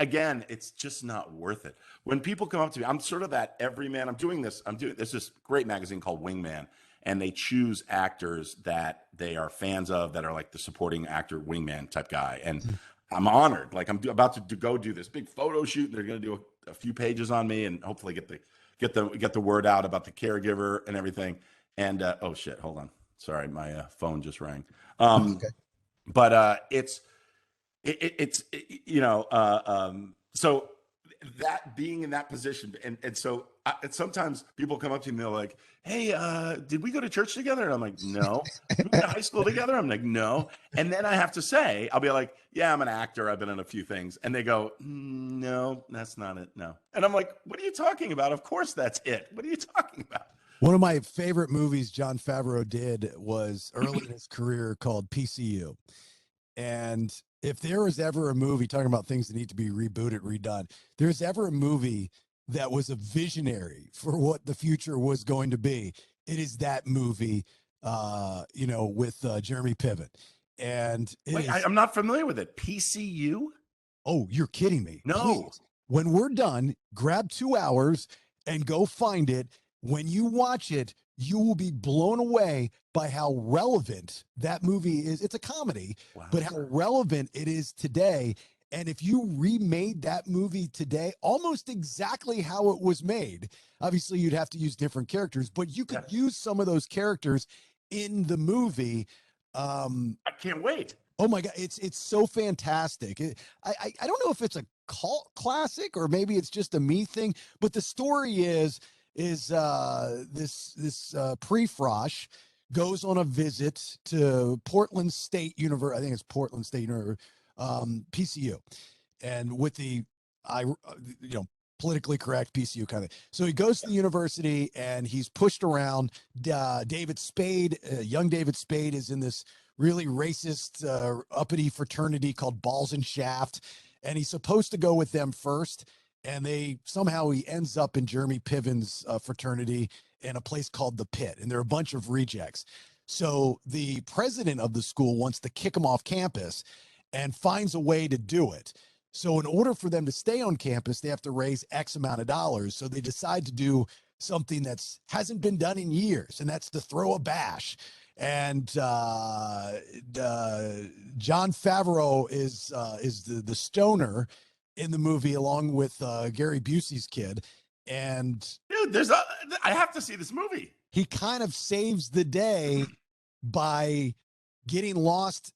again, it's just not worth it. When people come up to me, I'm sort of that everyman. There's this great magazine called Wingman, and they choose actors that they are fans of, that are like the supporting actor wingman type guy. And I'm honored. Like, I'm about to go do this big photo shoot, and they're going to do a few pages on me and hopefully get the word out about the caregiver and everything. And oh shit, hold on. Sorry, my phone just rang. Okay. But so that being in that position, and so and sometimes people come up to me and they're like, "Hey, did we go to church together?" And I'm like, "No." "Did we go to high school together?" I'm like, "No." And then I have to say, I'll be like, "Yeah, I'm an actor. I've been in a few things." And they go, "No, that's not it. No." And I'm like, "What are you talking about? Of course that's it. What are you talking about?" One of my favorite movies Jon Favreau did was early in his career called PCU. And if there was ever a movie talking about things that need to be rebooted, redone, there's ever a movie that was a visionary for what the future was going to be, it is that movie, with Jeremy Piven. And it Wait, is, I'm not familiar with it. PCU? oh, you're kidding me. No. Please, when we're done, grab 2 hours and go find it. When you watch it, you will be blown away by how relevant that movie is. It's a comedy, Wow. but how relevant it is today. And if you remade that movie today, almost exactly how it was made, obviously you'd have to use different characters, but you could use some of those characters in the movie. I can't wait. Oh my God, it's so fantastic. I don't know if it's a cult classic or maybe it's just a me thing, but the story is this Prefrosh goes on a visit to Portland State University. I think it's Portland State University, PCU, and with the I politically correct PCU kind of. So he goes to the university and he's pushed around. David Spade, young David Spade, is in this really racist, uppity fraternity called Balls and Shaft, and he's supposed to go with them first. And he ends up in Jeremy Piven's fraternity in a place called the Pit, and there are a bunch of rejects. So the president of the school wants to kick him off campus and finds a way to do it. So in order for them to stay on campus, they have to raise X amount of dollars. So they decide to do something that's hasn't been done in years, and that's to throw a bash. And Jon Favreau is the stoner in the movie, along with Gary Busey's kid. And Dude, I have to see this movie. he kind of saves the day by getting lost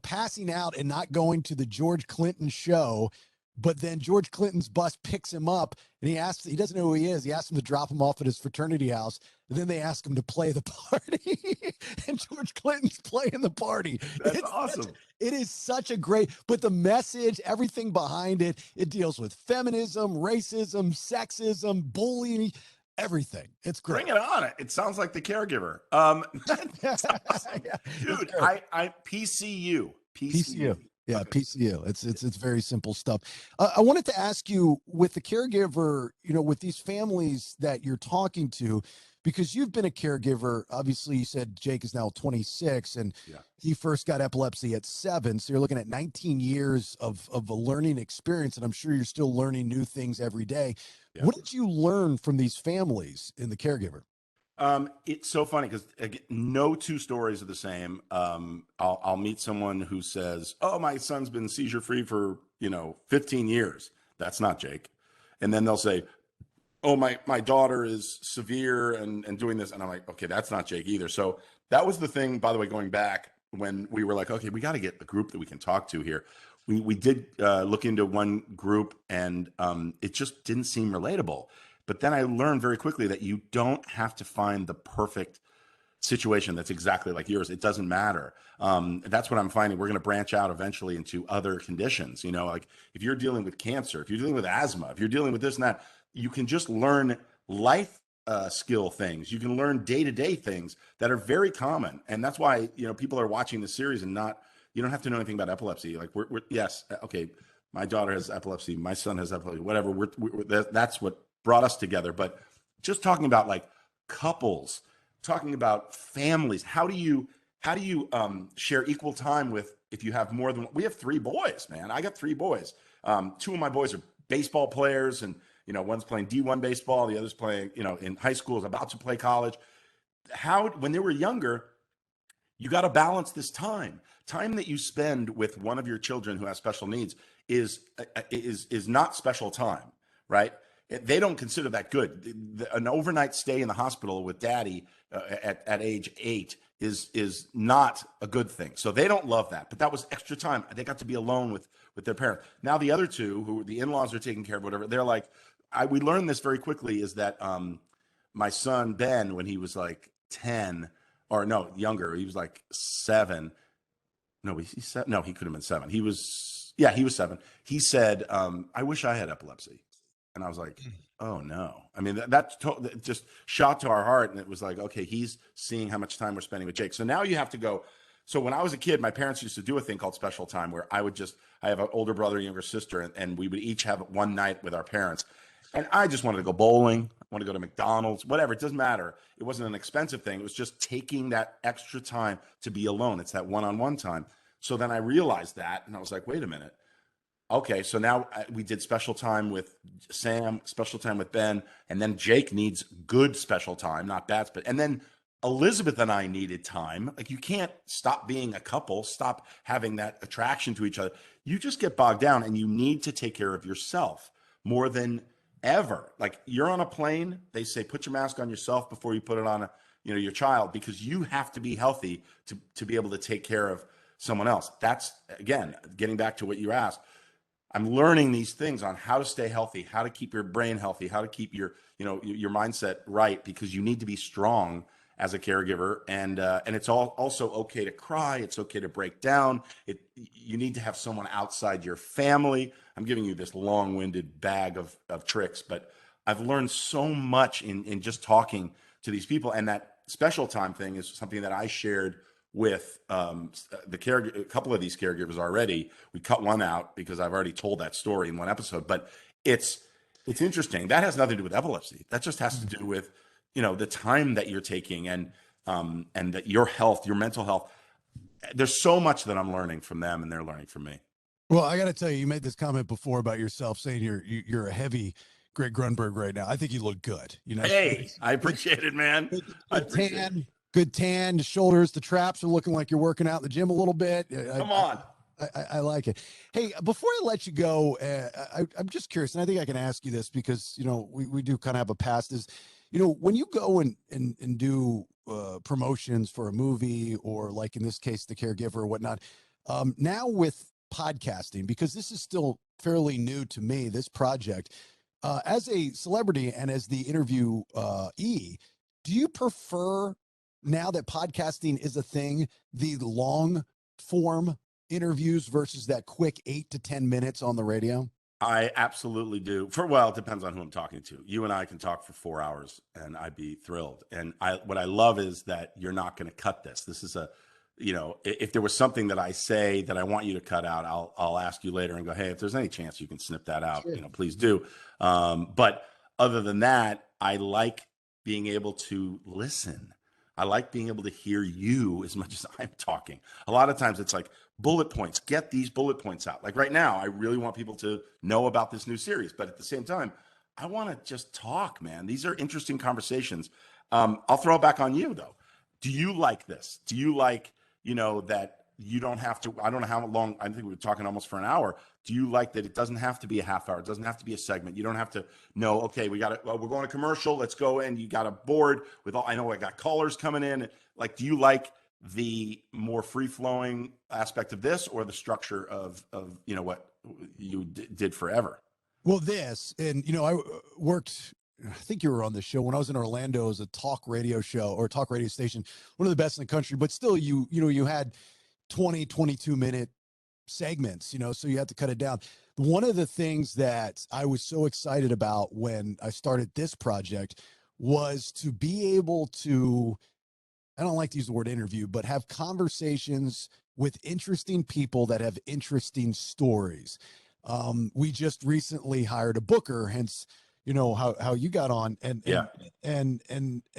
passing out and not going to the George Clinton show. But then George Clinton's bus picks him up and he doesn't know who he is. He asks him to drop him off at his fraternity house. And then they ask him to play the party and George Clinton's playing the party. That's awesome. It is such a great, but the message, everything behind it, it deals with feminism, racism, sexism, bullying, everything. It's great. Bring it on. It sounds like The Caregiver. That's awesome. Yeah, Dude, I PCU. Yeah, PCU. It's very simple stuff. I wanted to ask you, with the caregiver, with these families that you're talking to, because you've been a caregiver. Obviously, you said Jake is now 26, and he first got epilepsy at 7. So you're looking at 19 years of a learning experience, and I'm sure you're still learning new things every day. Yeah. What did you learn from these families in the caregiver? It's so funny because no two stories are the same. I'll meet someone who says, "Oh, my son's been seizure free for 15 years." That's not Jake. And then they'll say, "Oh, my daughter is severe and doing this," and I'm like, "Okay, that's not Jake either." So that was the thing. By the way, going back when we were like, "Okay, we got to get a group that we can talk to here." We did look into one group, and it just didn't seem relatable. But then I learned very quickly that you don't have to find the perfect situation that's exactly like yours. It doesn't matter. That's what I'm finding. We're going to branch out eventually into other conditions. Like if you're dealing with cancer, if you're dealing with asthma, if you're dealing with this and that, you can just learn life skill things. You can learn day-to-day things that are very common. And that's why, people are watching this series and you don't have to know anything about epilepsy. Like yes, okay, my daughter has epilepsy, my son has epilepsy, whatever. That's what brought us together. But just talking about like couples, talking about families, how do you share equal time with, if you have more than, we have 3 boys, man. I got 3 boys. 2 of my boys are baseball players, and one's playing D1 baseball, the other's playing in high school, is about to play college. When they were younger, you got to balance this time that you spend with one of your children who has special needs is not special time, right? They don't consider that good. An overnight stay in the hospital with daddy at age 8 is not a good thing. So they don't love that. But that was extra time. They got to be alone with their parents. Now the other two, who the in-laws are taking care of, whatever, they're like, we learned this very quickly, is that my son Ben, when he was like 10, or no, younger, he was like 7. No, he's 7. No, he could have been 7. He was, yeah, he was 7. He said, I wish I had epilepsy. And I was like, oh no. I mean, that just shot to our heart. And it was like, okay, he's seeing how much time we're spending with Jake. So now you have to go. So when I was a kid, my parents used to do a thing called special time, where I have an older brother, younger sister, and we would each have one night with our parents. And I just wanted to go bowling. I wanted to go to McDonald's, whatever. It doesn't matter. It wasn't an expensive thing. It was just taking that extra time to be alone. It's that one-on-one time. So then I realized that, and I was like, wait a minute. Okay, so now we did special time with Sam, special time with Ben, and then Jake needs good special time, not bad. And then Elizabeth and I needed time. Like, you can't stop being a couple, stop having that attraction to each other. You just get bogged down, and you need to take care of yourself more than ever. Like, you're on a plane, they say put your mask on yourself before you put it on your child, because you have to be healthy to be able to take care of someone else. That's, again, getting back to what you asked. I'm learning these things on how to stay healthy, how to keep your brain healthy, how to keep your mindset right, because you need to be strong as a caregiver. And it's also okay to cry. It's okay to break down. You need to have someone outside your family. I'm giving you this long-winded bag of tricks, but I've learned so much in just talking to these people. And that special time thing is something that I shared with a couple of these caregivers already. We cut one out because I've already told that story in one episode, but it's interesting. That has nothing to do with epilepsy. That just has to do with, the time that you're taking, and that your health, your mental health. There's so much that I'm learning from them, and they're learning from me. Well, I got to tell you, you made this comment before about yourself, saying you're a heavy Greg Grunberg right now. I think you look good. Hey, I appreciate it, man. I appreciate it. Good tan, the shoulders, the traps are looking like you're working out in the gym a little bit. Come on. I like it. Hey, before I let you go, I'm just curious, and I think I can ask you this because, we do kind of have a past is, when you go and do promotions for a movie, or like in this case, the caregiver or whatnot, now with podcasting, because this is still fairly new to me, this project, as a celebrity and as the interviewee, do you prefer, now that podcasting is a thing, the long form interviews versus that quick 8 to 10 minutes on the radio? I absolutely do. It depends on who I'm talking to. You and I can talk for 4 hours and I'd be thrilled. And what I love is that you're not going to cut this. This is if there was something that I say that I want you to cut out, I'll ask you later and go, hey, if there's any chance you can snip that out, Sure. Please do. But other than that, I like being able to listen. I like being able to hear you as much as I'm talking. A lot of times it's like bullet points, get these bullet points out. Like right now, I really want people to know about this new series, but at the same time, I want to just talk, man. These are interesting conversations. I'll throw it back on you though. Do you like this? Do you like, that you don't have to, I don't know how long, I think we were talking almost for an hour. Do you like that it doesn't have to be a half hour? It doesn't have to be a segment. You don't have to know, okay, we're going to commercial. Let's go in. You got a board with I know I got callers coming in. Like, do you like the more free flowing aspect of this, or the structure of what you did forever? Well, I worked, I think you were on the show when I was in Orlando as a talk radio show or talk radio station, one of the best in the country, but still you had 20, 22-minute segments, so you had to cut it down. One of the things that I was so excited about when I started this project was to be able to, I don't like to use the word interview, but have conversations with interesting people that have interesting stories. We just recently hired a booker, hence, how you got on, and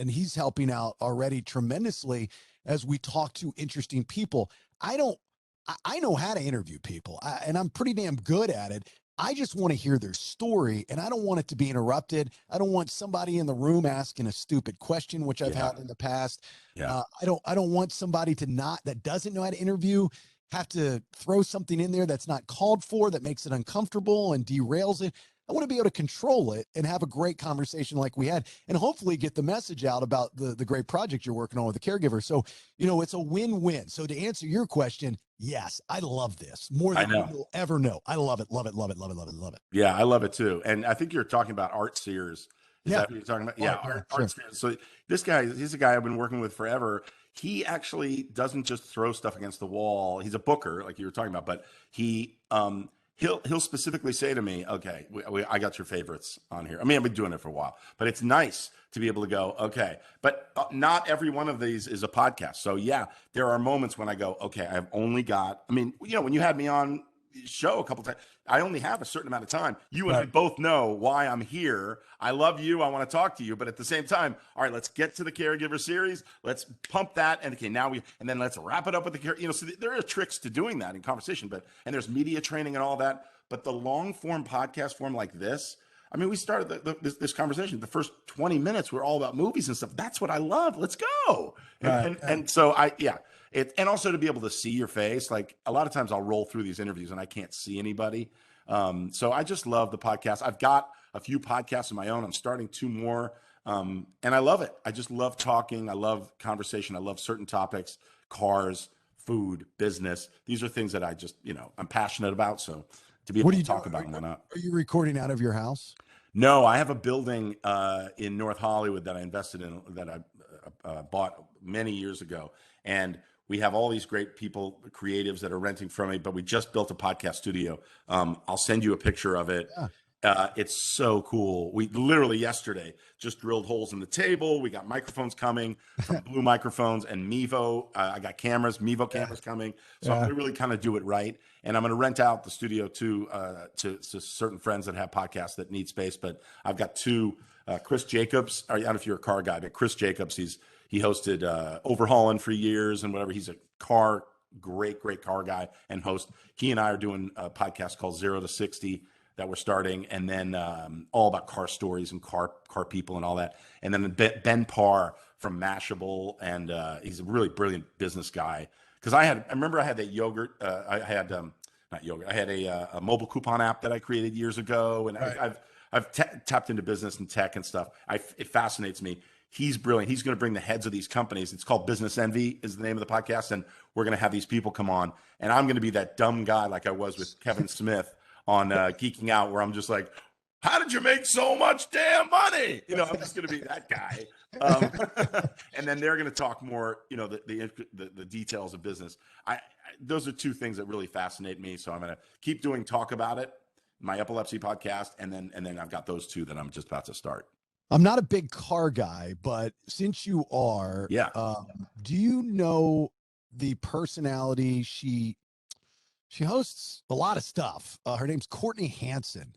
he's helping out already tremendously as we talk to interesting people. I know how to interview people, and I'm pretty damn good at it. I just want to hear their story, and I don't want it to be interrupted. I don't want somebody in the room asking a stupid question, which I've had in the past. Yeah. I don't want somebody that doesn't know how to interview have to throw something in there that's not called for, that makes it uncomfortable and derails it. I want to be able to control it and have a great conversation like we had, and hopefully get the message out about the great project you're working on with the caregiver. So, it's a win-win. So to answer your question, yes, I love this more I than you know. will ever know. I love it, love it, love it, love it, love it, love it. Yeah, I love it too. And I think you're talking about Art Sears. Is Yeah. that what you're talking about? Yeah, Yeah, Art sure. Sears. So this guy, he's a guy I've been working with forever. He actually doesn't just throw stuff against the wall. He's a booker, like you were talking about, but he'll specifically say to me, "Okay, I got your favorites on here." I mean, I've been doing it for a while, but it's nice to be able to go, "Okay," but not every one of these is a podcast. So yeah, there are moments when I go, "Okay, I've only got." I mean, when you had me on show a couple times, I only have a certain amount of time. You and I both know why I'm here. I love you. I want to talk to you, but at the same time, all right, let's get to the caregiver series. Let's pump that, and okay, and then let's wrap it up with the care. So there are tricks to doing that in conversation, and there's media training and all that. But the long form podcast form like this, I mean, we started this conversation. The first 20 minutes were all about movies and stuff. That's what I love. Let's go. And so and also to be able to see your face. Like a lot of times I'll roll through these interviews and I can't see anybody. So I just love the podcast. I've got a few podcasts of my own. I'm starting 2 more. And I love it. I just love talking. I love conversation. I love certain topics, cars, food, business. These are things that I just, I'm passionate about. So to be able to talk about them, why not? Are you recording out of your house? No, I have a building in North Hollywood that I invested in, that I bought many years ago. And we have all these great people, creatives that are renting from me, but we just built a podcast studio. I'll send you a picture of it. Yeah. It's so cool. We literally yesterday just drilled holes in the table. We got microphones coming from Blue Microphones and Mevo. I got Mevo cameras coming. So I'm going to really kind of do it right. And I'm going to rent out the studio to certain friends that have podcasts that need space. But I've got 2, Chris Jacobs. I don't know if you're a car guy, but Chris Jacobs, he hosted Overhauling for years and whatever. He's a great car guy and host. He and I are doing a podcast called 0 to 60 that we're starting, and then all about car stories and car people and all that. And then Ben Parr from Mashable, and he's a really brilliant business guy. Because I remember I had that yogurt. I had not yogurt. I had a mobile coupon app that I created years ago, and I've tapped into business and tech and stuff. It fascinates me. He's brilliant. He's going to bring the heads of these companies. It's called Business Envy is the name of the podcast, and we're going to have these people come on, and I'm going to be that dumb guy like I was with Kevin Smith on Geeking Out, where I'm just like, how did you make so much damn money? I'm just going to be that guy. And then they're going to talk more, the details of business. Those are 2 things that really fascinate me. So I'm going to keep doing Talk About It, my epilepsy podcast. And then I've got those 2 that I'm just about to start. I'm not a big car guy, but since you are, do you know the personality? She hosts a lot of stuff. Her name's Courtney Hanson,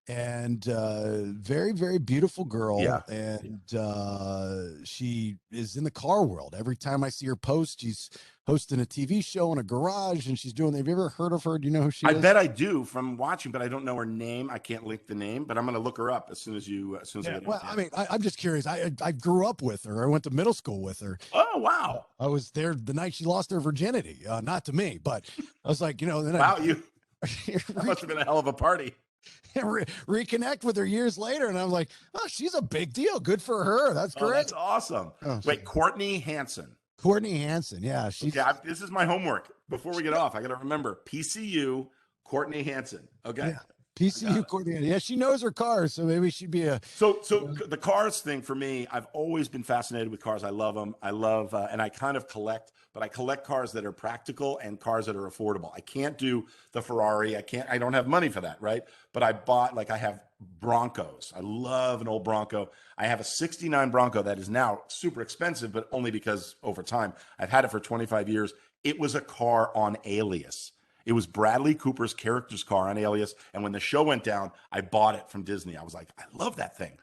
and very, very beautiful girl. Yeah. And she is in the car world. Every time I see her post, she's hosting a TV show in a garage, and she's doing. Have you ever heard of her? Do you know who she is? I bet I do from watching, but I don't know her name. I can't link the name, but I'm going to look her up as soon as I get well, I mean, I'm just curious. I grew up with her. I went to middle school with her. Oh, wow. I was there the night she lost her virginity. Not to me, but I was like, then wow, that must have been a hell of a party. Reconnect with her years later, and I'm like, oh, she's a big deal. Good for her. That's great. That's awesome. Wait, Courtney Hanson. Courtney Hanson. Yeah, she's. Yeah, this is my homework. Before we get off, I got to remember PCU Courtney Hanson. Okay. Yeah. PCU Courtney. Yeah, she knows her cars, so maybe she'd be a. So the cars thing for me, I've always been fascinated with cars. I love them. I love, and I kind of collect, but I collect cars that are practical and cars that are affordable. I can't do the Ferrari. I don't have money for that, right? But I have Broncos. I love an old Bronco. I have a 69 Bronco that is now super expensive, but only because over time, I've had it for 25 years. It was a car on Alias. It was Bradley Cooper's character's car on Alias. And when the show went down, I bought it from Disney. I was like, I love that thing.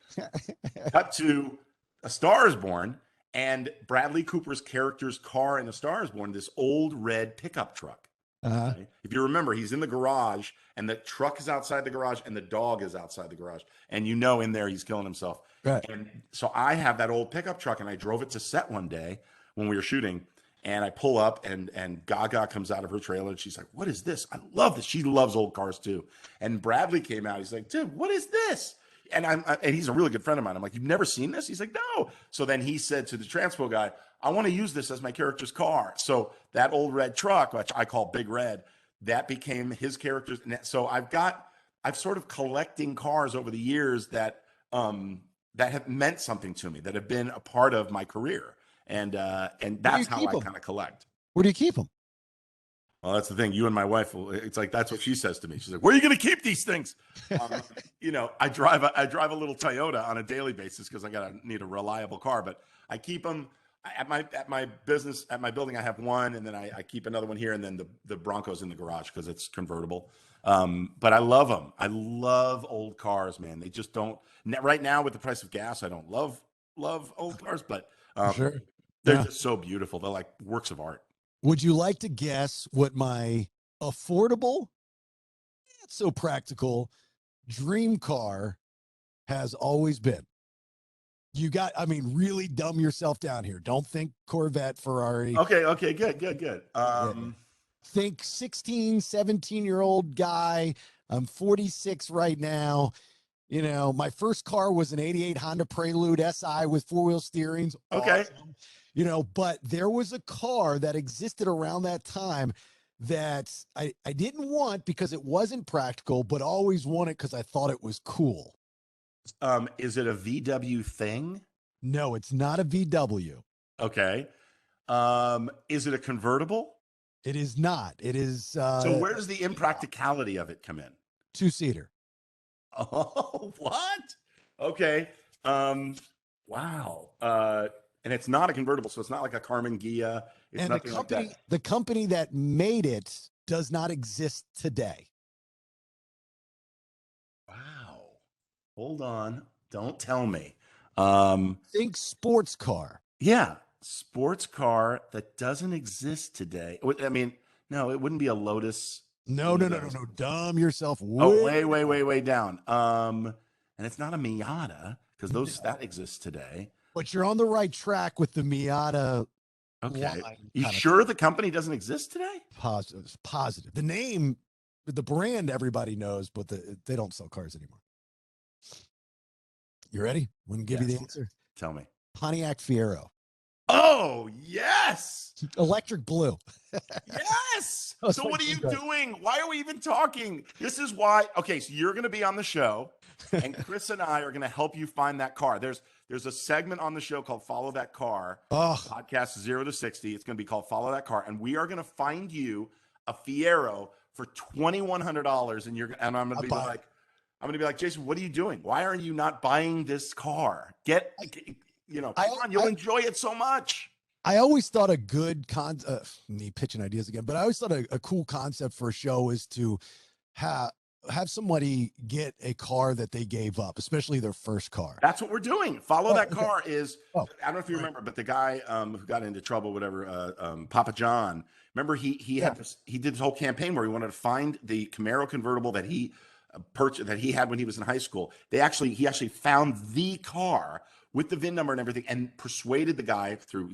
Cut to A Star is Born, and Bradley Cooper's character's car in A Star is Born, this old red pickup truck. Okay? If you remember, he's in the garage, and the truck is outside the garage, and the dog is outside the garage. And in there, he's killing himself. Right. And so I have that old pickup truck, and I drove it to set one day when we were shooting. And I pull up, and Gaga comes out of her trailer, and she's like, "What is this? I love this." She loves old cars too. And Bradley came out. He's like, "Dude, what is this?" And he's a really good friend of mine. I'm like, "You've never seen this?" He's like, "No." So then he said to the transpo guy, "I want to use this as my character's car." So that old red truck, which I call Big Red, that became his character's. So I've sort of collecting cars over the years that have meant something to me, that have been a part of my career. And that's how I kind of collect. Where do you keep them? Well, that's the thing. You and my wife, it's like that's what she says to me. She's like, "Where are you going to keep these things?" I drive a little Toyota on a daily basis because I need a reliable car. But I keep them at my business, at my building. I have one, and then I keep another one here, and then the Bronco's in the garage because it's convertible. But I love them. I love old cars, man. They just don't. Right now, with the price of gas, I don't love old cars, but Sure. they're just so beautiful. They're like works of art. Would you like to guess what my affordable, not so practical dream car has always been? Really dumb yourself down here. Don't think Corvette, Ferrari. Okay, good. Think 16, 17-year-old guy. I'm 46 right now. My first car was an 88 Honda Prelude SI with four-wheel steerings. Okay. Awesome. But there was a car that existed around that time that I didn't want because it wasn't practical, but always wanted because I thought it was cool. Is it a VW thing? No, it's not a VW. Okay. Is it a convertible? It is not. It is. So where does the impracticality of it come in? Two-seater. Oh, what? Okay. Wow. And it's not a convertible, so it's not like a Carmen Ghia. It's and nothing like that. The company that made it does not exist today. Wow. Hold on. Don't tell me. Think sports car. Yeah. Sports car that doesn't exist today. I mean, no, it wouldn't be a Lotus. No. Dumb yourself. Way down. And it's not a Miata because that exists today. But you're on the right track with the Miata. Okay. You sure the company doesn't exist today? Positive. The name, the brand, everybody knows, but they don't sell cars anymore. You ready? Want to give you the answer? Tell me. Pontiac Fiero. Oh, yes. Electric blue. Yes. So what are you doing? Why are we even talking? This is why. Okay, so you're going to be on the show, and Chris and I are going to help you find that car. There's a segment on the show called Follow That Car. Podcast 0 to 60. It's going to be called Follow That Car, and we are going to find you a Fiero for $2,100, and I'm going to be like, Jason, what are you doing? Why are you not buying this car? You'll enjoy it so much. I always thought a good me pitching ideas again, but I always thought a cool concept for a show is to have somebody get a car that they gave up, especially their first car. That's what we're doing. Follow That Car is, I don't know if you remember, but the guy who got into trouble, whatever, Papa John, remember he did this whole campaign where he wanted to find the Camaro convertible that he purchased, that he had when he was in high school. He actually found the car with the VIN number and everything, and persuaded the guy through,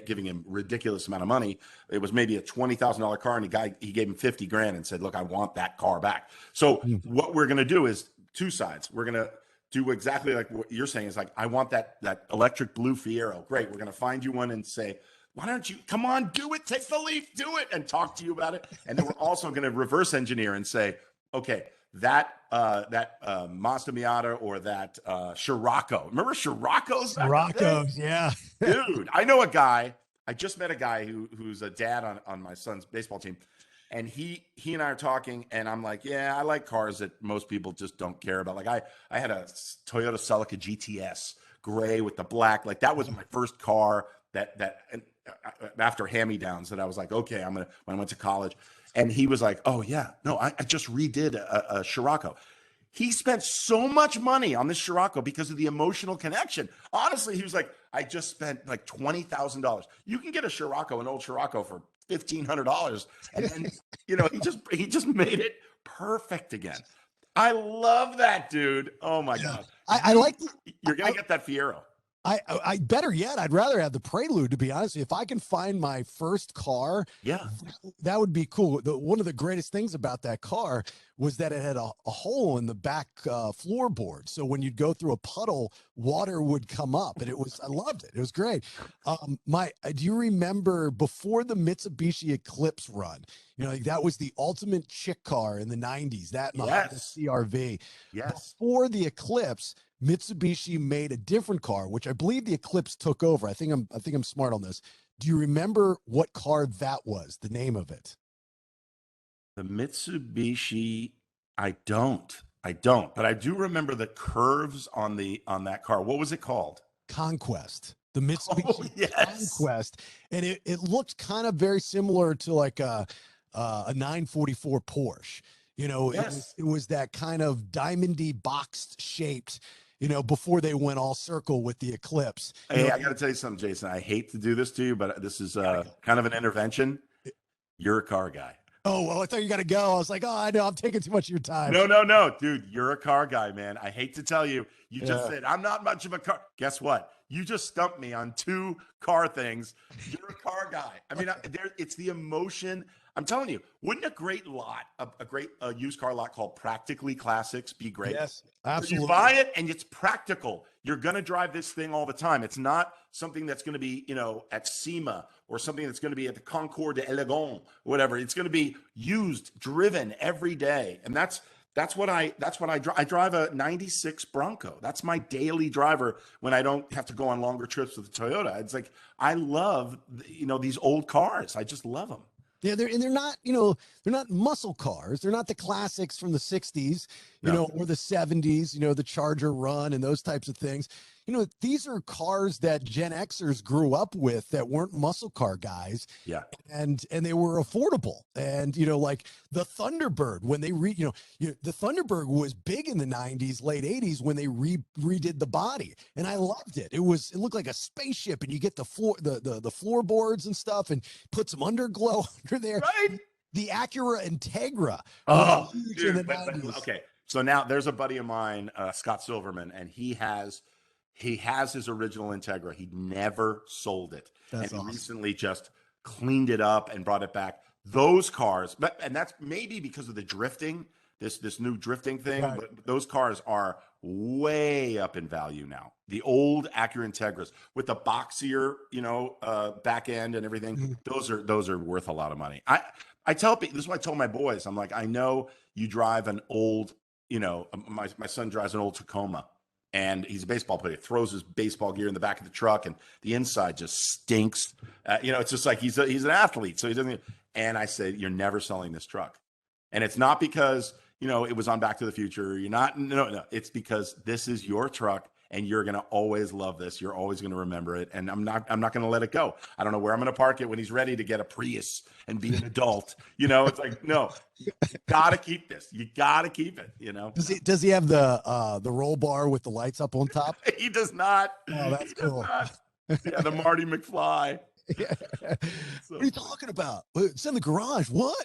giving him ridiculous amount of money. It was maybe a $20,000 car, and he gave him $50,000 and said, "Look, I want that car back." So what we're going to do is two sides. We're going to do exactly like what you're saying. Is like, I want that electric blue Fiero. Great. We're going to find you one and say, why don't you come on, do it, take the leap, do it, and talk to you about it. And then we're also going to reverse engineer and say, okay, that Mazda Miata or that Scirocco. Remember Scirocco's? Scirocco's, yeah. Dude, I know a guy. I just met a guy who's a dad on my son's baseball team. And he and I are talking, and I'm like, yeah, I like cars that most people just don't care about. Like I had a Toyota Celica GTS, gray with the black. Like that was my first car that after hand-me-downs that I was like, okay, when I went to college. And he was like, oh, yeah, no, I just redid a Scirocco. He spent so much money on this Scirocco because of the emotional connection. Honestly, he was like, I just spent like $20,000. You can get a Scirocco, an old Scirocco, for $1,500. And then, he just made it perfect again. I love that, dude. Oh, my God. I like You're going to get that Fiero. I better yet, I'd rather have the Prelude, to be honest. If I can find my first car, Yeah. that would be cool. One of the greatest things about that car was that it had a hole in the back floorboard. So when you'd go through a puddle, water would come up, and I loved it. It was great. Do you remember before the Mitsubishi Eclipse run? You know, like that was the ultimate chick car in the '90s. That and the Honda Yes. CRV. Yes. Before the Eclipse, Mitsubishi made a different car, which I believe the Eclipse took over. I think I'm smart on this. Do you remember what car that was? The name of it? The Mitsubishi, I don't. I don't, but I do remember the curves on that car. What was it called? Conquest. The Oh, Mitsubishi yes. Conquest, and it looked kind of very similar to like a 944 Porsche. You know, Yes. it was that kind of diamondy boxed shaped. You know, before they went all circle with the Eclipse. You Hey, know, I got to tell you something, Jason. I hate to do this to you, but this is gotta go. kind of an intervention. You're a car guy. Oh well, I thought you got to go. I was like, oh, I know, I'm taking too much of your time. No, no, no, dude, you're a car guy, man. I hate to tell you. You just Yeah. said, I'm not much of a car. Guess what? You just stumped me on two car things. You're a car guy. I mean, it's the emotion. I'm telling you, wouldn't a great lot, a great used car lot called Practically Classics be great? Yes, You absolutely. buy it and it's practical. You're going to drive this thing all the time. It's not something that's going to be, at SEMA or something that's going to be at the Concours de Elegant, whatever. It's going to be used, driven every day. And that's what I drive. I drive a 96 Bronco. That's my daily driver when I don't have to go on longer trips with the Toyota. It's like I love, these old cars. I just love them. Yeah, they're not, they're not muscle cars. They're not the classics from the 60s, No. or the 70s, the Charger Run and those types of things. These are cars that Gen Xers grew up with that weren't muscle car guys, Yeah. and they were affordable. And like the Thunderbird, when they the Thunderbird was big in the 90s, late 80s, when they redid the body, and I loved it. It looked like a spaceship, and you get the floorboards and stuff, and put some underglow under there. Right. The Acura Integra was Oh, huge in the dude. But 90s. okay. So now there's a buddy of mine, Scott Silverman, and he has his original Integra. He never sold it, and That's he awesome. recently just cleaned it up and brought it back. Those cars, and that's maybe because of the drifting, this new drifting thing. Right. But those cars are way up in value now. The old Acura Integras with the boxier, back end and everything. Mhm. Those are worth a lot of money. I tell people, this is what I told my boys. I'm like, I know you drive an old, my son drives an old Tacoma, and he's a baseball player. Throws his baseball gear in the back of the truck, and the inside just stinks. It's just like he's an athlete, so he doesn't. And I said, you're never selling this truck, and it's not because it was on Back to the Future. You're not. No. It's because this is your truck, and you're gonna always love this. You're always gonna remember it, and I'm not gonna let it go. I don't know where I'm gonna park it when he's ready to get a Prius and be an adult. It's like, no, you gotta keep this. You gotta keep it. Does he have the roll bar with the lights up on top? He does not. Oh, He that's does cool. not. Yeah, the Marty McFly. What So are you talking about? It's in the garage. What?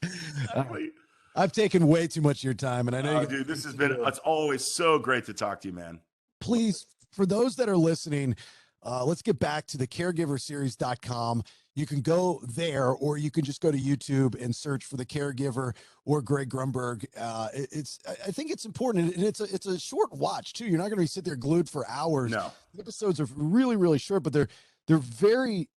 exactly. I've taken way too much of your time, and I know you Oh, got dude, this things has to been. do. It's always so great to talk to you, man. Love it. Please, for those that are listening, let's get back to the caregiverseries.com. You can go there, or you can just go to YouTube and search for the caregiver or Greg Grunberg. I think it's important, and it's a short watch too. You're not going to sit there glued for hours. No. The episodes are really, really short, but they're very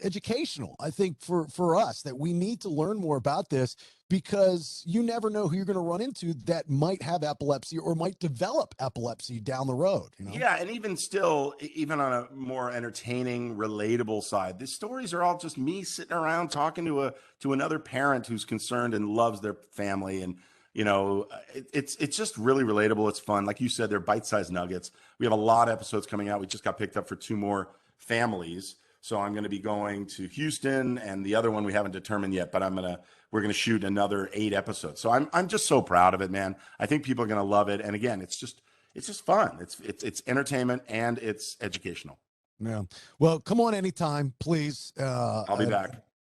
educational. I think for us, that we need to learn more about this, because you never know who you're going to run into that might have epilepsy or might develop epilepsy down the road. Yeah, and even still, even on a more entertaining, relatable side, the stories are all just me sitting around talking to another parent who's concerned and loves their family, and it's just really relatable. It's fun, like you said, they're bite-sized nuggets. We have a lot of episodes coming out. We just got picked up for 2 more families, so I'm going to be going to Houston, and the other one we haven't determined yet, but we're going to shoot another 8 episodes. So I'm just so proud of it, man. I think people are going to love it, and again, it's just fun. It's entertainment and it's educational. Yeah. Well, come on anytime, please. I'll be back.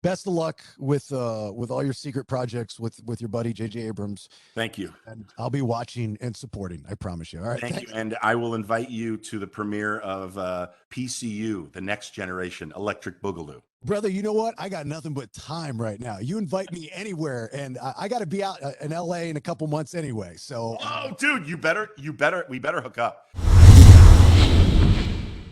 best of luck with all your secret projects with your buddy JJ Abrams. Thank you. And I'll be watching and supporting. I promise you. All right. Thank you. And I will invite you to the premiere of PCU, the Next Generation Electric Boogaloo. Brother, you know what? I got nothing but time right now. You invite me anywhere, and I got to be out in LA in a couple months anyway. So, oh, dude, we better hook up.